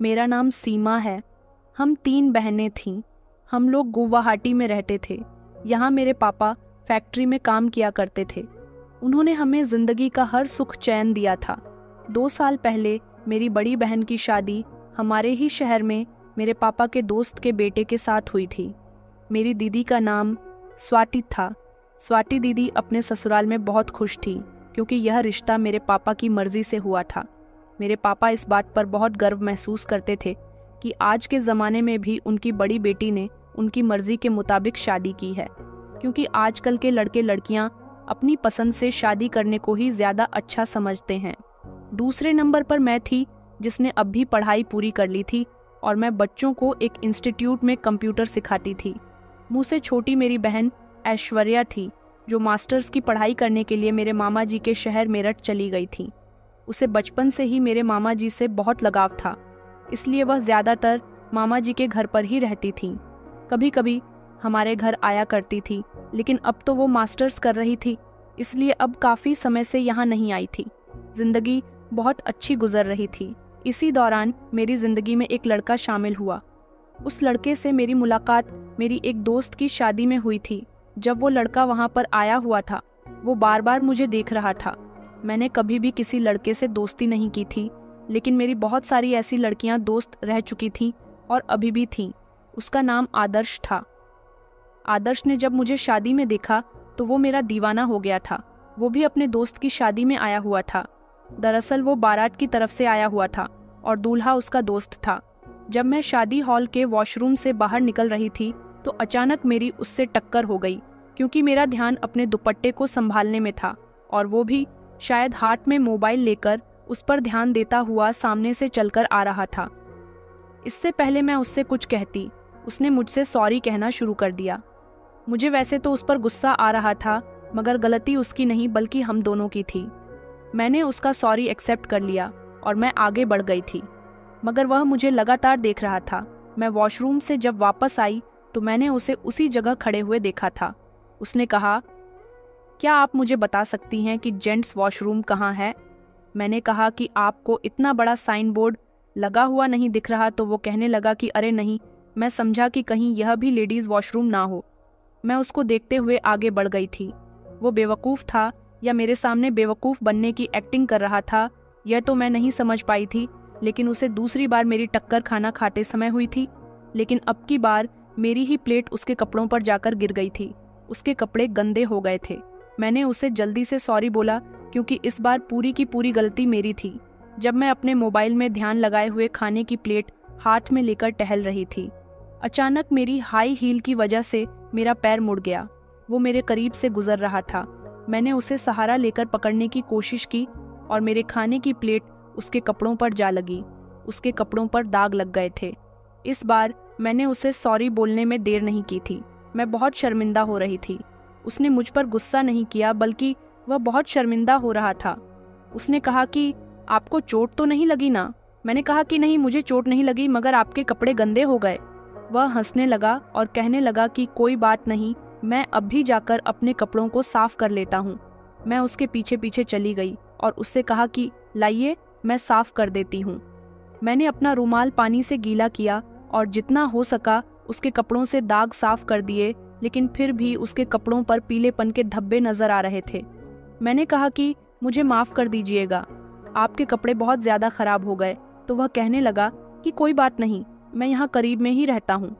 मेरा नाम सीमा है। हम 3 बहनें थीं। हम लोग गुवाहाटी में रहते थे। यहाँ मेरे पापा फैक्ट्री में काम किया करते थे। उन्होंने हमें जिंदगी का हर सुख चैन दिया था। 2 साल पहले मेरी बड़ी बहन की शादी हमारे ही शहर में मेरे पापा के दोस्त के बेटे के साथ हुई थी। मेरी दीदी का नाम स्वाति था। स्वाति दीदी अपने ससुराल में बहुत खुश थी क्योंकि यह रिश्ता मेरे पापा की मर्जी से हुआ था। मेरे पापा इस बात पर बहुत गर्व महसूस करते थे कि आज के ज़माने में भी उनकी बड़ी बेटी ने उनकी मर्जी के मुताबिक शादी की है, क्योंकि आजकल के लड़के लड़कियां अपनी पसंद से शादी करने को ही ज़्यादा अच्छा समझते हैं। दूसरे नंबर पर मैं थी जिसने अब भी पढ़ाई पूरी कर ली थी और मैं बच्चों को एक इंस्टीट्यूट में कंप्यूटर सिखाती थी। मुझसे छोटी मेरी बहन ऐश्वर्या थी जो मास्टर्स की पढ़ाई करने के लिए मेरे मामा जी के शहर मेरठ चली गई थी। उसे बचपन से ही मेरे मामा जी से बहुत लगाव था, इसलिए वह ज़्यादातर मामा जी के घर पर ही रहती थी। कभी कभी हमारे घर आया करती थी, लेकिन अब तो वो मास्टर्स कर रही थी, इसलिए अब काफ़ी समय से यहाँ नहीं आई थी। जिंदगी बहुत अच्छी गुजर रही थी। इसी दौरान मेरी ज़िंदगी में एक लड़का शामिल हुआ। उस लड़के से मेरी मुलाकात मेरी एक दोस्त की शादी में हुई थी। जब वो लड़का वहाँ पर आया हुआ था, वो बार बार मुझे देख रहा था। मैंने कभी भी किसी लड़के से दोस्ती नहीं की थी, लेकिन मेरी बहुत सारी ऐसी लड़कियां दोस्त रह चुकी थीं और अभी भी थीं। उसका नाम आदर्श था। आदर्श ने जब मुझे शादी में देखा तो वो मेरा दीवाना हो गया था। वो भी अपने दोस्त की शादी में आया हुआ था। दरअसल वो बारात की तरफ से आया हुआ था और दूल्हा उसका दोस्त था। जब मैं शादी हॉल के वॉशरूम से बाहर निकल रही थी तो अचानक मेरी उससे टक्कर हो गई, क्योंकि मेरा ध्यान अपने दुपट्टे को संभालने में था और वो भी शायद हाथ में मोबाइल लेकर उस पर ध्यान देता हुआ सामने से चलकर आ रहा था। इससे पहले मैं उससे कुछ कहती, उसने मुझसे सॉरी कहना शुरू कर दिया। मुझे वैसे तो उस पर गुस्सा आ रहा था, मगर गलती उसकी नहीं बल्कि हम दोनों की थी। मैंने उसका सॉरी एक्सेप्ट कर लिया और मैं आगे बढ़ गई थी, मगर वह मुझे लगातार देख रहा था। मैं वॉशरूम से जब वापस आई तो मैंने उसे उसी जगह खड़े हुए देखा था। उसने कहा, क्या आप मुझे बता सकती हैं कि जेंट्स वॉशरूम कहाँ है? मैंने कहा कि आपको इतना बड़ा साइन बोर्ड लगा हुआ नहीं दिख रहा, तो वो कहने लगा कि अरे नहीं, मैं समझा कि कहीं यह भी लेडीज़ वॉशरूम ना हो। मैं उसको देखते हुए आगे बढ़ गई थी। वो बेवकूफ़ था या मेरे सामने बेवकूफ़ बनने की एक्टिंग कर रहा था, यह तो मैं नहीं समझ पाई थी, लेकिन उसे दूसरी बार मेरी टक्कर खाना खाते समय हुई थी। लेकिन अब की बार मेरी ही प्लेट उसके कपड़ों पर जाकर गिर गई थी। उसके कपड़े गंदे हो गए थे। मैंने उसे जल्दी से सॉरी बोला, क्योंकि इस बार पूरी की पूरी गलती मेरी थी। जब मैं अपने मोबाइल में ध्यान लगाए हुए खाने की प्लेट हाथ में लेकर टहल रही थी, अचानक मेरी हाई हील की वजह से मेरा पैर मुड़ गया। वो मेरे करीब से गुजर रहा था। मैंने उसे सहारा लेकर पकड़ने की कोशिश की और मेरे खाने की प्लेट उसके कपड़ों पर जा लगी। उसके कपड़ों पर दाग लग गए थे। इस बार मैंने उसे सॉरी बोलने में देर नहीं की थी। मैं बहुत शर्मिंदा हो रही थी। उसने मुझ पर गुस्सा नहीं किया, बल्कि वह बहुत शर्मिंदा हो रहा था। उसने कहा कि आपको चोट तो नहीं लगी ना? मैंने कहा कि नहीं, मुझे चोट नहीं लगी, मगर आपके कपड़े गंदे हो गए। वह हंसने लगा और कहने लगा कि कोई बात नहीं, मैं अब भी जाकर अपने कपड़ों को साफ कर लेता हूँ। मैं उसके पीछे पीछे चली गई और उससे कहा कि लाइए, मैं साफ कर देती हूँ। मैंने अपना रुमाल पानी से गीला किया और जितना हो सका उसके कपड़ों से दाग साफ कर दिए, लेकिन फिर भी उसके कपड़ों पर पीलेपन के धब्बे नजर आ रहे थे। मैंने कहा कि मुझे माफ़ कर दीजिएगा, आपके कपड़े बहुत ज़्यादा ख़राब हो गए। तो वह कहने लगा कि कोई बात नहीं, मैं यहाँ करीब में ही रहता हूँ,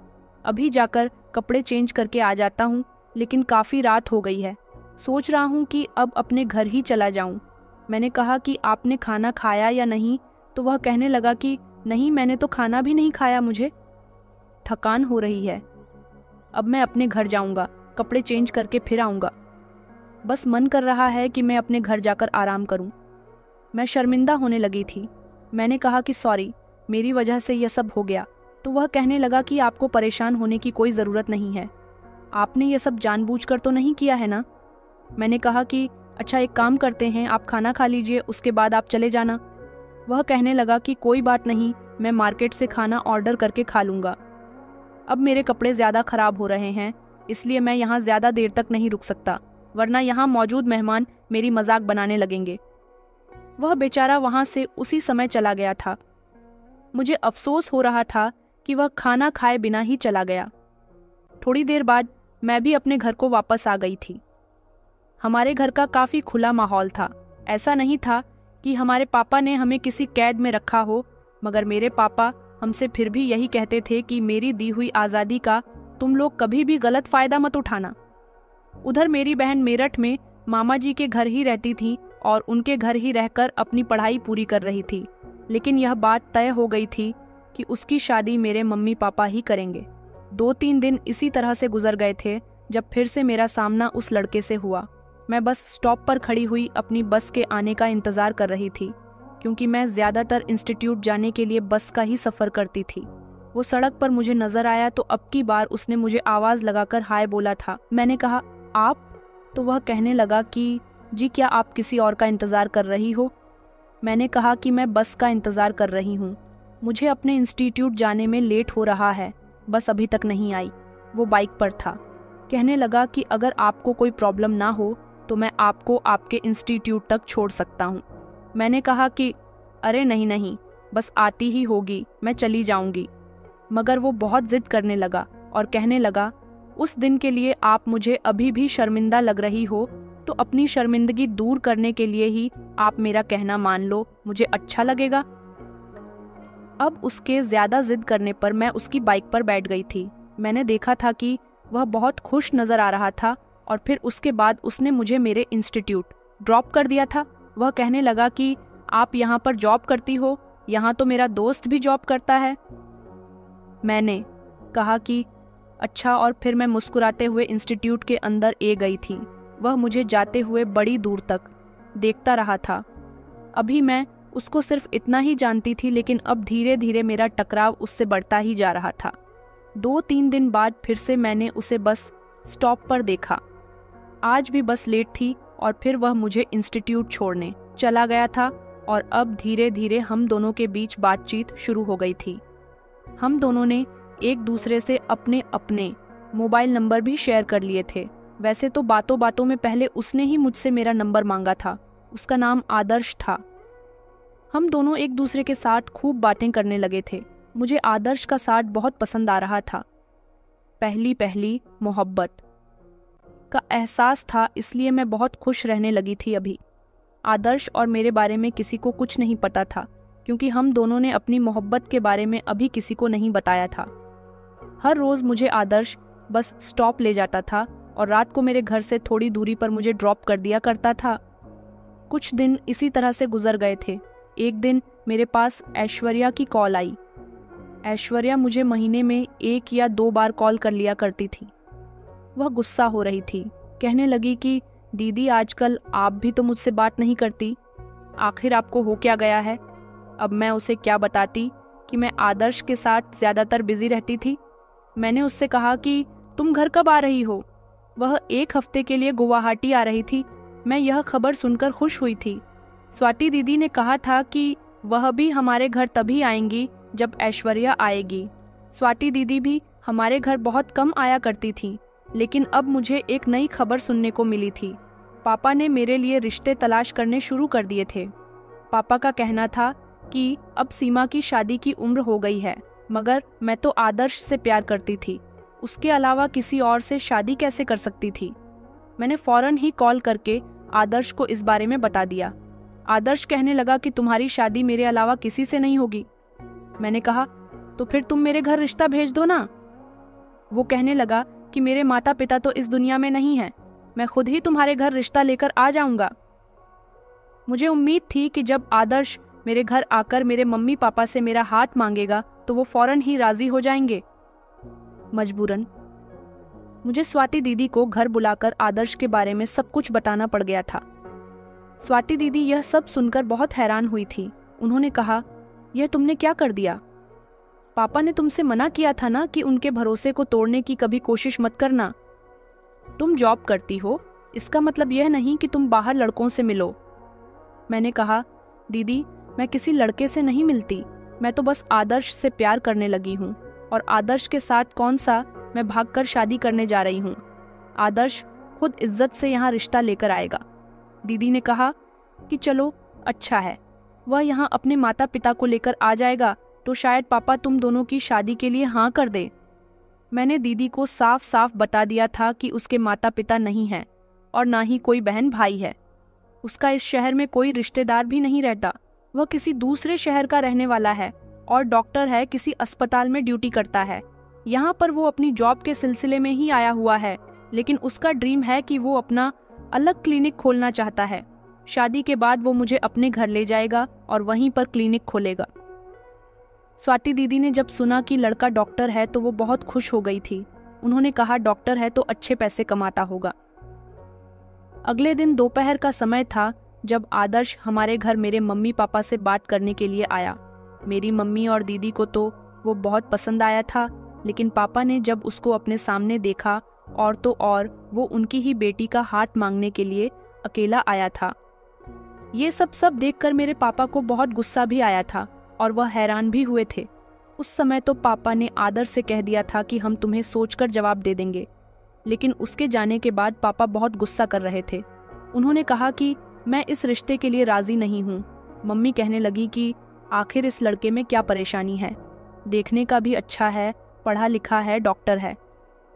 अभी जाकर कपड़े चेंज करके आ जाता हूँ, लेकिन काफ़ी रात हो गई है, सोच रहा हूँ कि अब अपने घर ही चला जाऊँ। मैंने कहा कि आपने खाना खाया या नहीं? तो वह कहने लगा कि नहीं, मैंने तो खाना भी नहीं खाया, मुझे थकान हो रही है, अब मैं अपने घर जाऊँगा, कपड़े चेंज करके फिर आऊँगा। बस मन कर रहा है कि मैं अपने घर जाकर आराम करूं। मैं शर्मिंदा होने लगी थी। मैंने कहा कि सॉरी, मेरी वजह से यह सब हो गया। तो वह कहने लगा कि आपको परेशान होने की कोई ज़रूरत नहीं है, आपने ये सब जानबूझकर तो नहीं किया है ना? मैंने कहा कि अच्छा, एक काम करते हैं, आप खाना खा लीजिए, उसके बाद आप चले जाना। वह कहने लगा कि कोई बात नहीं, मैं मार्केट से खाना ऑर्डर करके खा लूँगा। अब मेरे कपड़े ज़्यादा ख़राब हो रहे हैं, इसलिए मैं यहाँ ज़्यादा देर तक नहीं रुक सकता, वरना यहाँ मौजूद मेहमान मेरी मजाक बनाने लगेंगे। वह बेचारा वहाँ से उसी समय चला गया था। मुझे अफसोस हो रहा था कि वह खाना खाए बिना ही चला गया। थोड़ी देर बाद मैं भी अपने घर को वापस आ गई थी। हमारे घर का काफ़ी खुला माहौल था। ऐसा नहीं था कि हमारे पापा ने हमें किसी कैद में रखा हो, मगर मेरे पापा हमसे फिर भी यही कहते थे कि मेरी दी हुई आज़ादी का तुम लोग कभी भी गलत फ़ायदा मत उठाना। उधर मेरी बहन मेरठ में मामा जी के घर ही रहती थी और उनके घर ही रहकर अपनी पढ़ाई पूरी कर रही थी, लेकिन यह बात तय हो गई थी कि उसकी शादी मेरे मम्मी पापा ही करेंगे। 2-3 दिन इसी तरह से गुजर गए थे जब फिर से मेरा सामना उस लड़के से हुआ। मैं बस स्टॉप पर खड़ी हुई अपनी बस के आने का इंतज़ार कर रही थी, क्योंकि मैं ज़्यादातर इंस्टीट्यूट जाने के लिए बस का ही सफ़र करती थी। वो सड़क पर मुझे नज़र आया तो अब की बार उसने मुझे आवाज़ लगाकर हाय बोला था। मैंने कहा, आप? तो वह कहने लगा कि जी, क्या आप किसी और का इंतज़ार कर रही हो? मैंने कहा कि मैं बस का इंतज़ार कर रही हूँ, मुझे अपने इंस्टीट्यूट जाने में लेट हो रहा है, बस अभी तक नहीं आई। वो बाइक पर था। कहने लगा कि अगर आपको कोई प्रॉब्लम ना हो तो मैं आपको आपके इंस्टीट्यूट तक छोड़ सकता हूँ। मैंने कहा कि अरे नहीं नहीं, बस आती ही होगी, मैं चली जाऊँगी। मगर वो बहुत ज़िद करने लगा और कहने लगा, उस दिन के लिए आप मुझे अभी भी शर्मिंदा लग रही हो तो अपनी शर्मिंदगी दूर करने के लिए ही आप मेरा कहना मान लो, मुझे अच्छा लगेगा। अब उसके ज़्यादा ज़िद करने पर मैं उसकी बाइक पर बैठ गई थी। मैंने देखा था कि वह बहुत खुश नज़र आ रहा था और फिर उसके बाद उसने मुझे मेरे इंस्टीट्यूट ड्रॉप कर दिया था। वह कहने लगा कि आप यहाँ पर जॉब करती हो, यहाँ तो मेरा दोस्त भी जॉब करता है। मैंने कहा कि अच्छा, और फिर मैं मुस्कुराते हुए इंस्टीट्यूट के अंदर गई थी। वह मुझे जाते हुए बड़ी दूर तक देखता रहा था। अभी मैं उसको सिर्फ इतना ही जानती थी, लेकिन अब धीरे धीरे मेरा टकराव उससे बढ़ता ही जा रहा था। 2-3 दिन बाद फिर से मैंने उसे बस स्टॉप पर देखा। आज भी बस लेट थी और फिर वह मुझे इंस्टीट्यूट छोड़ने चला गया था और अब धीरे धीरे हम दोनों के बीच बातचीत शुरू हो गई थी। हम दोनों ने एक दूसरे से अपने अपने मोबाइल नंबर भी शेयर कर लिए थे। वैसे तो बातों बातों में पहले उसने ही मुझसे मेरा नंबर मांगा था। उसका नाम आदर्श था। हम दोनों एक दूसरे के साथ खूब बातें करने लगे थे। मुझे आदर्श का साथ बहुत पसंद आ रहा था। पहली पहली मोहब्बत का एहसास था, इसलिए मैं बहुत खुश रहने लगी थी। अभी आदर्श और मेरे बारे में किसी को कुछ नहीं पता था, क्योंकि हम दोनों ने अपनी मोहब्बत के बारे में अभी किसी को नहीं बताया था। हर रोज़ मुझे आदर्श बस स्टॉप ले जाता था और रात को मेरे घर से थोड़ी दूरी पर मुझे ड्रॉप कर दिया करता था। कुछ दिन इसी तरह से गुजर गए थे। एक दिन मेरे पास ऐश्वर्या की कॉल आई। ऐश्वर्या मुझे महीने में 1 या 2 बार कॉल कर लिया करती थी। वह गुस्सा हो रही थी। कहने लगी कि दीदी, आजकल आप भी तो मुझसे बात नहीं करती, आखिर आपको हो क्या गया है? अब मैं उसे क्या बताती कि मैं आदर्श के साथ ज़्यादातर बिजी रहती थी। मैंने उससे कहा कि तुम घर कब आ रही हो? वह 1 हफ्ते के लिए गुवाहाटी आ रही थी। मैं यह खबर सुनकर खुश हुई थी। स्वाति दीदी ने कहा था कि वह भी हमारे घर तभी आएंगी जब ऐश्वर्या आएगी। स्वाति दीदी भी हमारे घर बहुत कम आया करती थी, लेकिन अब मुझे एक नई खबर सुनने को मिली थी। पापा ने मेरे लिए रिश्ते तलाश करने शुरू कर दिए थे। पापा का कहना था कि अब सीमा की शादी की उम्र हो गई है, मगर मैं तो आदर्श से प्यार करती थी, उसके अलावा किसी और से शादी कैसे कर सकती थी। मैंने फौरन ही कॉल करके आदर्श को इस बारे में बता दिया। आदर्श कहने लगा कि तुम्हारी शादी मेरे अलावा किसी से नहीं होगी। मैंने कहा, तो फिर तुम मेरे घर रिश्ता भेज दो ना। वो कहने लगा कि मेरे माता पिता तो इस दुनिया में नहीं हैं, मैं खुद ही तुम्हारे घर रिश्ता लेकर आ जाऊंगा। मुझे उम्मीद थी कि जब आदर्श मेरे घर आकर मेरे मम्मी पापा से मेरा हाथ मांगेगा तो वो फौरन ही राजी हो जाएंगे। मजबूरन मुझे स्वाति दीदी को घर बुलाकर आदर्श के बारे में सब कुछ बताना पड़ गया था। स्वाति दीदी यह सब सुनकर बहुत हैरान हुई थी। उन्होंने कहा, यह तुमने क्या कर दिया? पापा ने तुमसे मना किया था ना कि उनके भरोसे को तोड़ने की कभी कोशिश मत करना। तुम जॉब करती हो, इसका मतलब यह नहीं कि तुम बाहर लड़कों से मिलो। मैंने कहा, दीदी, मैं किसी लड़के से नहीं मिलती, मैं तो बस आदर्श से प्यार करने लगी हूँ, और आदर्श के साथ कौन सा मैं भागकर शादी करने जा रही हूँ। आदर्श खुद इज्जत से यहाँ रिश्ता लेकर आएगा। दीदी ने कहा कि चलो अच्छा है, वह यहाँ अपने माता पिता को लेकर आ जाएगा तो शायद पापा तुम दोनों की शादी के लिए हाँ कर दे। मैंने दीदी को साफ साफ बता दिया था कि उसके माता पिता नहीं हैं और ना ही कोई बहन भाई है। उसका इस शहर में कोई रिश्तेदार भी नहीं रहता। वह किसी दूसरे शहर का रहने वाला है और डॉक्टर है, किसी अस्पताल में ड्यूटी करता है। यहाँ पर वो अपनी जॉब के सिलसिले में ही आया हुआ है, लेकिन उसका ड्रीम है कि वो अपना अलग क्लिनिक खोलना चाहता है। शादी के बाद वो मुझे अपने घर ले जाएगा और वहीं पर क्लिनिक खोलेगा। स्वाति दीदी ने जब सुना कि लड़का डॉक्टर है तो वो बहुत खुश हो गई थी। उन्होंने कहा डॉक्टर है तो अच्छे पैसे कमाता होगा। अगले दिन दोपहर का समय था जब आदर्श हमारे घर मेरे मम्मी पापा से बात करने के लिए आया। मेरी मम्मी और दीदी को तो वो बहुत पसंद आया था, लेकिन पापा ने जब उसको अपने सामने देखा और तो और वो उनकी ही बेटी का हाथ मांगने के लिए अकेला आया था। ये सब देखकर मेरे पापा को बहुत गुस्सा भी आया था और वह हैरान भी हुए थे। उस समय तो पापा ने आदर्श से कह दिया था कि हम तुम्हें सोचकर जवाब दे देंगे, लेकिन उसके जाने के बाद पापा बहुत गुस्सा कर रहे थे। उन्होंने कहा कि मैं इस रिश्ते के लिए राजी नहीं हूँ। मम्मी कहने लगी कि आखिर इस लड़के में क्या परेशानी है, देखने का भी अच्छा है, पढ़ा लिखा है, डॉक्टर है।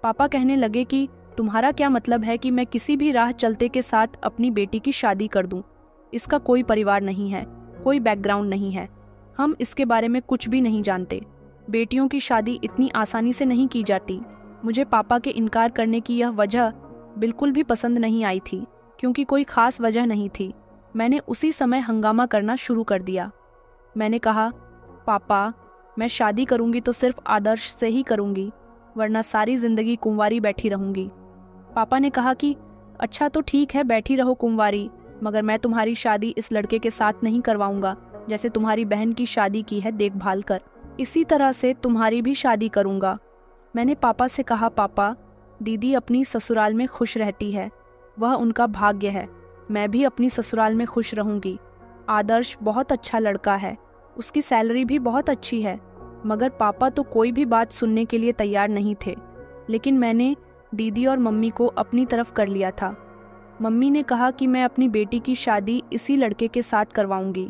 पापा कहने लगे कि तुम्हारा क्या मतलब है कि मैं किसी भी राह चलते के साथ अपनी बेटी की शादी कर दूं? इसका कोई परिवार नहीं है, कोई बैकग्राउंड नहीं है, हम इसके बारे में कुछ भी नहीं जानते। बेटियों की शादी इतनी आसानी से नहीं की जाती। मुझे पापा के इनकार करने की यह वजह बिल्कुल भी पसंद नहीं आई थी, क्योंकि कोई खास वजह नहीं थी। मैंने उसी समय हंगामा करना शुरू कर दिया। मैंने कहा, पापा मैं शादी करूंगी तो सिर्फ आदर्श से ही करूंगी, वरना सारी जिंदगी कुंवारी बैठी रहूंगी। पापा ने कहा कि अच्छा तो ठीक है, बैठी रहो कुंवारी, मगर मैं तुम्हारी शादी इस लड़के के साथ नहीं करवाऊंगा जैसे तुम्हारी बहन की शादी की है देखभाल कर, इसी तरह से तुम्हारी भी शादी करूंगा। मैंने पापा से कहा, पापा दीदी अपनी ससुराल में खुश रहती है, वह उनका भाग्य है, मैं भी अपनी ससुराल में खुश रहूंगी। आदर्श बहुत अच्छा लड़का है, उसकी सैलरी भी बहुत अच्छी है। मगर पापा तो कोई भी बात सुनने के लिए तैयार नहीं थे। लेकिन मैंने दीदी और मम्मी को अपनी तरफ कर लिया था। मम्मी ने कहा कि मैं अपनी बेटी की शादी इसी लड़के के साथ करवाऊंगी।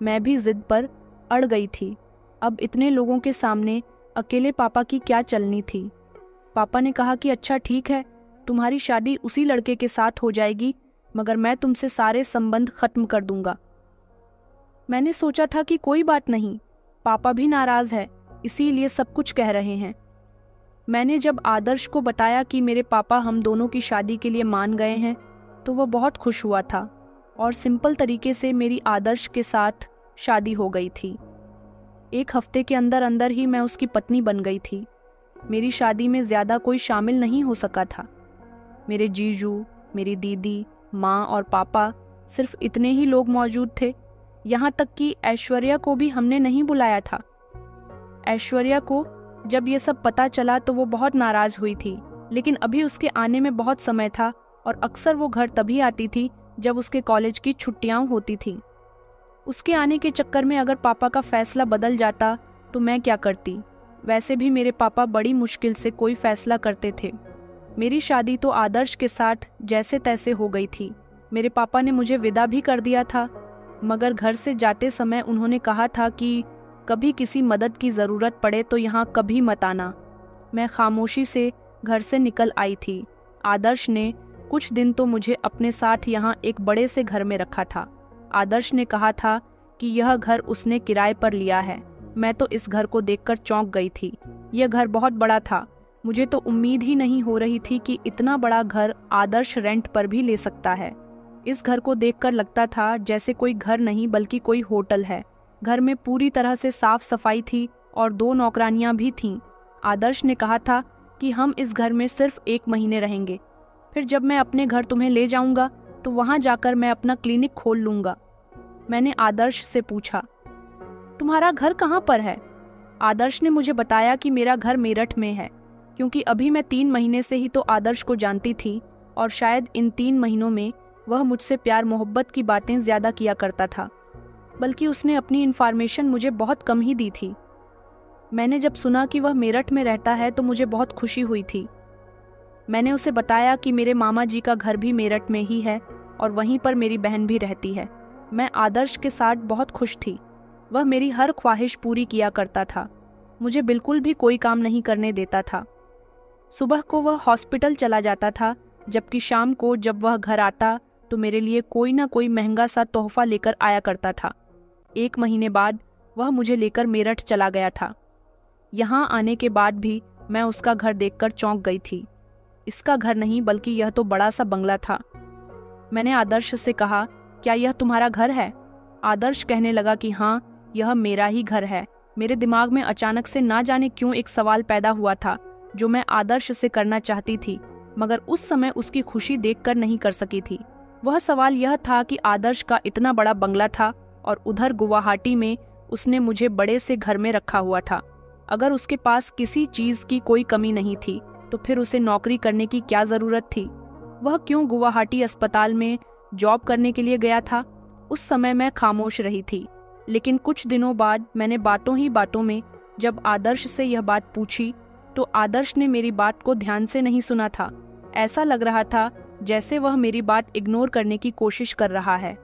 मैं भी जिद पर अड़ गई थी। अब इतने लोगों के सामने अकेले पापा की क्या चलनी थी। पापा ने कहा कि अच्छा ठीक है, तुम्हारी शादी उसी लड़के के साथ हो जाएगी, मगर मैं तुमसे सारे संबंध खत्म कर दूंगा। मैंने सोचा था कि कोई बात नहीं, पापा भी नाराज है, इसीलिए सब कुछ कह रहे हैं। मैंने जब आदर्श को बताया कि मेरे पापा हम दोनों की शादी के लिए मान गए हैं, तो वह बहुत खुश हुआ था और सिंपल तरीके से मेरी आदर्श के साथ शादी हो गई थी। 1 हफ्ते के अंदर अंदर ही मैं उसकी पत्नी बन गई थी। मेरी शादी में ज़्यादा कोई शामिल नहीं हो सका था। मेरे जीजू, मेरी दीदी, माँ और पापा, सिर्फ इतने ही लोग मौजूद थे। यहाँ तक कि ऐश्वर्या को भी हमने नहीं बुलाया था। ऐश्वर्या को जब ये सब पता चला तो वो बहुत नाराज हुई थी, लेकिन अभी उसके आने में बहुत समय था और अक्सर वो घर तभी आती थी जब उसके कॉलेज की छुट्टियां होती थी। उसके आने के चक्कर में अगर पापा का फैसला बदल जाता तो मैं क्या करती। वैसे भी मेरे पापा बड़ी मुश्किल से कोई फैसला करते थे। मेरी शादी तो आदर्श के साथ जैसे तैसे हो गई थी। मेरे पापा ने मुझे विदा भी कर दिया था, मगर घर से जाते समय उन्होंने कहा था कि कभी किसी मदद की ज़रूरत पड़े तो यहाँ कभी मत आना। मैं खामोशी से घर से निकल आई थी। आदर्श ने कुछ दिन तो मुझे अपने साथ यहाँ एक बड़े से घर में रखा था। आदर्श ने कहा था कि यह घर उसने किराए पर लिया है। मैं तो इस घर को देखकर चौंक गई थी। यह घर बहुत बड़ा था। मुझे तो उम्मीद ही नहीं हो रही थी कि इतना बड़ा घर आदर्श रेंट पर भी ले सकता है। इस घर को देखकर लगता था जैसे कोई घर नहीं बल्कि कोई होटल है। घर में पूरी तरह से साफ सफाई थी और 2 नौकरानियां भी थीं। आदर्श ने कहा था कि हम इस घर में सिर्फ 1 महीने रहेंगे, फिर जब मैं अपने घर तुम्हें ले जाऊंगा तो वहां जाकर मैं अपना क्लिनिक खोल लूंगा। मैंने आदर्श से पूछा, तुम्हारा घर कहाँ पर है? आदर्श ने मुझे बताया कि मेरा घर मेरठ में है, क्योंकि अभी मैं 3 महीने से ही तो आदर्श को जानती थी और शायद इन 3 महीनों में वह मुझसे प्यार मोहब्बत की बातें ज़्यादा किया करता था, बल्कि उसने अपनी इन्फॉर्मेशन मुझे बहुत कम ही दी थी। मैंने जब सुना कि वह मेरठ में रहता है तो मुझे बहुत खुशी हुई थी। मैंने उसे बताया कि मेरे मामा जी का घर भी मेरठ में ही है और वहीं पर मेरी बहन भी रहती है। मैं आदर्श के साथ बहुत खुश थी। वह मेरी हर ख्वाहिश पूरी किया करता था। मुझे बिल्कुल भी कोई काम नहीं करने देता था। सुबह को वह हॉस्पिटल चला जाता था, जबकि शाम को जब वह घर आता तो मेरे लिए कोई ना कोई महंगा सा तोहफा लेकर आया करता था। 1 महीने बाद वह मुझे लेकर मेरठ चला गया था। यहाँ आने के बाद भी मैं उसका घर देखकर चौंक गई थी। इसका घर नहीं बल्कि यह तो बड़ा सा बंगला था। मैंने आदर्श से कहा, क्या यह तुम्हारा घर है? आदर्श कहने लगा कि हाँ, यह मेरा ही घर है। मेरे दिमाग में अचानक से ना जाने क्यों एक सवाल पैदा हुआ था जो मैं आदर्श से करना चाहती थी, मगर उस समय उसकी खुशी देखकर नहीं कर सकी थी। वह सवाल यह था कि आदर्श का इतना बड़ा बंगला था और उधर गुवाहाटी में उसने मुझे बड़े से घर में रखा हुआ था। अगर उसके पास किसी चीज की कोई कमी नहीं थी तो फिर उसे नौकरी करने की क्या जरूरत थी? वह क्यों गुवाहाटी अस्पताल में जॉब करने के लिए गया था? उस समय मैं खामोश रही थी, लेकिन कुछ दिनों बाद मैंने बातों ही बातों में जब आदर्श से यह बात पूछी तो आदर्श ने मेरी बात को ध्यान से नहीं सुना था। ऐसा लग रहा था जैसे वह मेरी बात इग्नोर करने की कोशिश कर रहा है।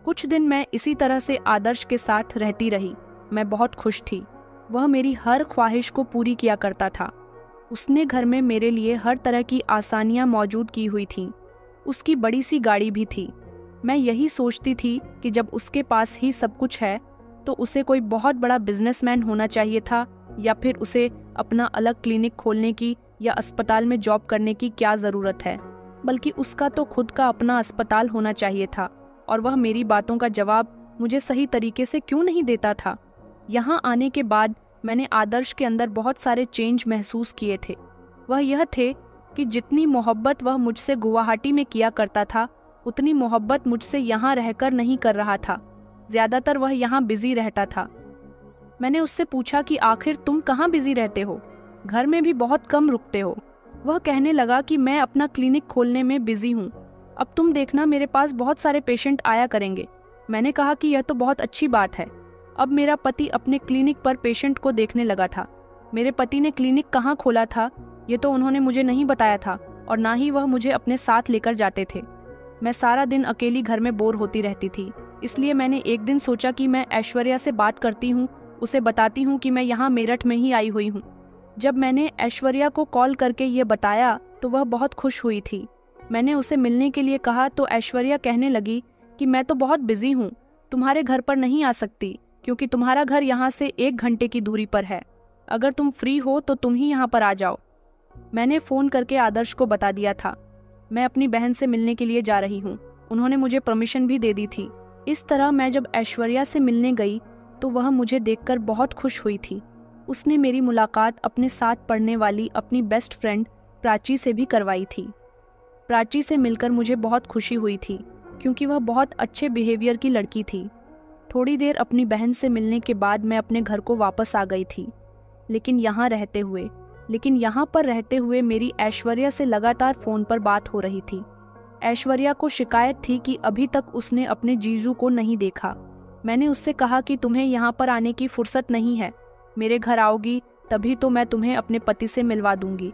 कुछ दिन मैं इसी तरह से आदर्श के साथ रहती रही। मैं बहुत खुश थी। वह मेरी हर ख्वाहिश को पूरी किया करता था। उसने घर में मेरे लिए हर तरह की आसानियां मौजूद की हुई थीं। उसकी बड़ी सी गाड़ी भी थी। मैं यही सोचती थी कि जब उसके पास ही सब कुछ है तो उसे कोई बहुत बड़ा बिजनेसमैन होना चाहिए था, या फिर उसे अपना अलग क्लिनिक खोलने की या अस्पताल में जॉब करने की क्या ज़रूरत है, बल्कि उसका तो खुद का अपना अस्पताल होना चाहिए था। और वह मेरी बातों का जवाब मुझे सही तरीके से क्यों नहीं देता था? यहाँ आने के बाद मैंने आदर्श के अंदर बहुत सारे चेंज महसूस किए थे। वह यह थे कि जितनी मोहब्बत वह मुझसे गुवाहाटी में किया करता था, उतनी मोहब्बत मुझसे यहाँ रहकर नहीं कर रहा था। ज़्यादातर वह यहाँ बिजी रहता था। मैंने उससे पूछा कि आखिर तुम कहाँ बिजी रहते हो? घर में भी बहुत कम रुकते हो। वह कहने लगा कि मैं अपना क्लिनिक खोलने में बिजी हूँ। अब तुम देखना, मेरे पास बहुत सारे पेशेंट आया करेंगे। मैंने कहा कि यह तो बहुत अच्छी बात है। अब मेरा पति अपने क्लिनिक पर पेशेंट को देखने लगा था। मेरे पति ने क्लिनिक कहाँ खोला था ये तो उन्होंने मुझे नहीं बताया था, और ना ही वह मुझे अपने साथ लेकर जाते थे। मैं सारा दिन अकेली घर में बोर होती रहती थी। इसलिए मैंने एक दिन सोचा कि मैं ऐश्वर्या से बात करती हूँ, उसे बताती हूँ कि मैं यहाँ मेरठ में ही आई हुई हूँ। जब मैंने ऐश्वर्या को कॉल करके ये बताया तो वह बहुत खुश हुई थी। मैंने उसे मिलने के लिए कहा तो ऐश्वर्या कहने लगी कि मैं तो बहुत बिजी हूँ, तुम्हारे घर पर नहीं आ सकती, क्योंकि तुम्हारा घर यहाँ से 1 घंटे की दूरी पर है। अगर तुम फ्री हो तो तुम ही यहाँ पर आ जाओ। मैंने फ़ोन करके आदर्श को बता दिया था मैं अपनी बहन से मिलने के लिए जा रही हूँ। उन्होंने मुझे परमिशन भी दे दी थी। इस तरह मैं जब ऐश्वर्या से मिलने गई तो वह मुझे देखकर बहुत खुश हुई थी। उसने मेरी मुलाकात अपने साथ पढ़ने वाली अपनी बेस्ट फ्रेंड प्राची से भी करवाई थी। प्राची से मिलकर मुझे बहुत खुशी हुई थी, क्योंकि वह बहुत अच्छे बिहेवियर की लड़की थी। थोड़ी देर अपनी बहन से मिलने के बाद मैं अपने घर को वापस आ गई थी। लेकिन यहाँ पर रहते हुए मेरी ऐश्वर्या से लगातार फ़ोन पर बात हो रही थी। ऐश्वर्या को शिकायत थी कि अभी तक उसने अपने जीजू को नहीं देखा। मैंने उससे कहा कि तुम्हें यहाँ पर आने की फुर्सत नहीं है, मेरे घर आओगी तभी तो मैं तुम्हें अपने पति से मिलवा दूंगी।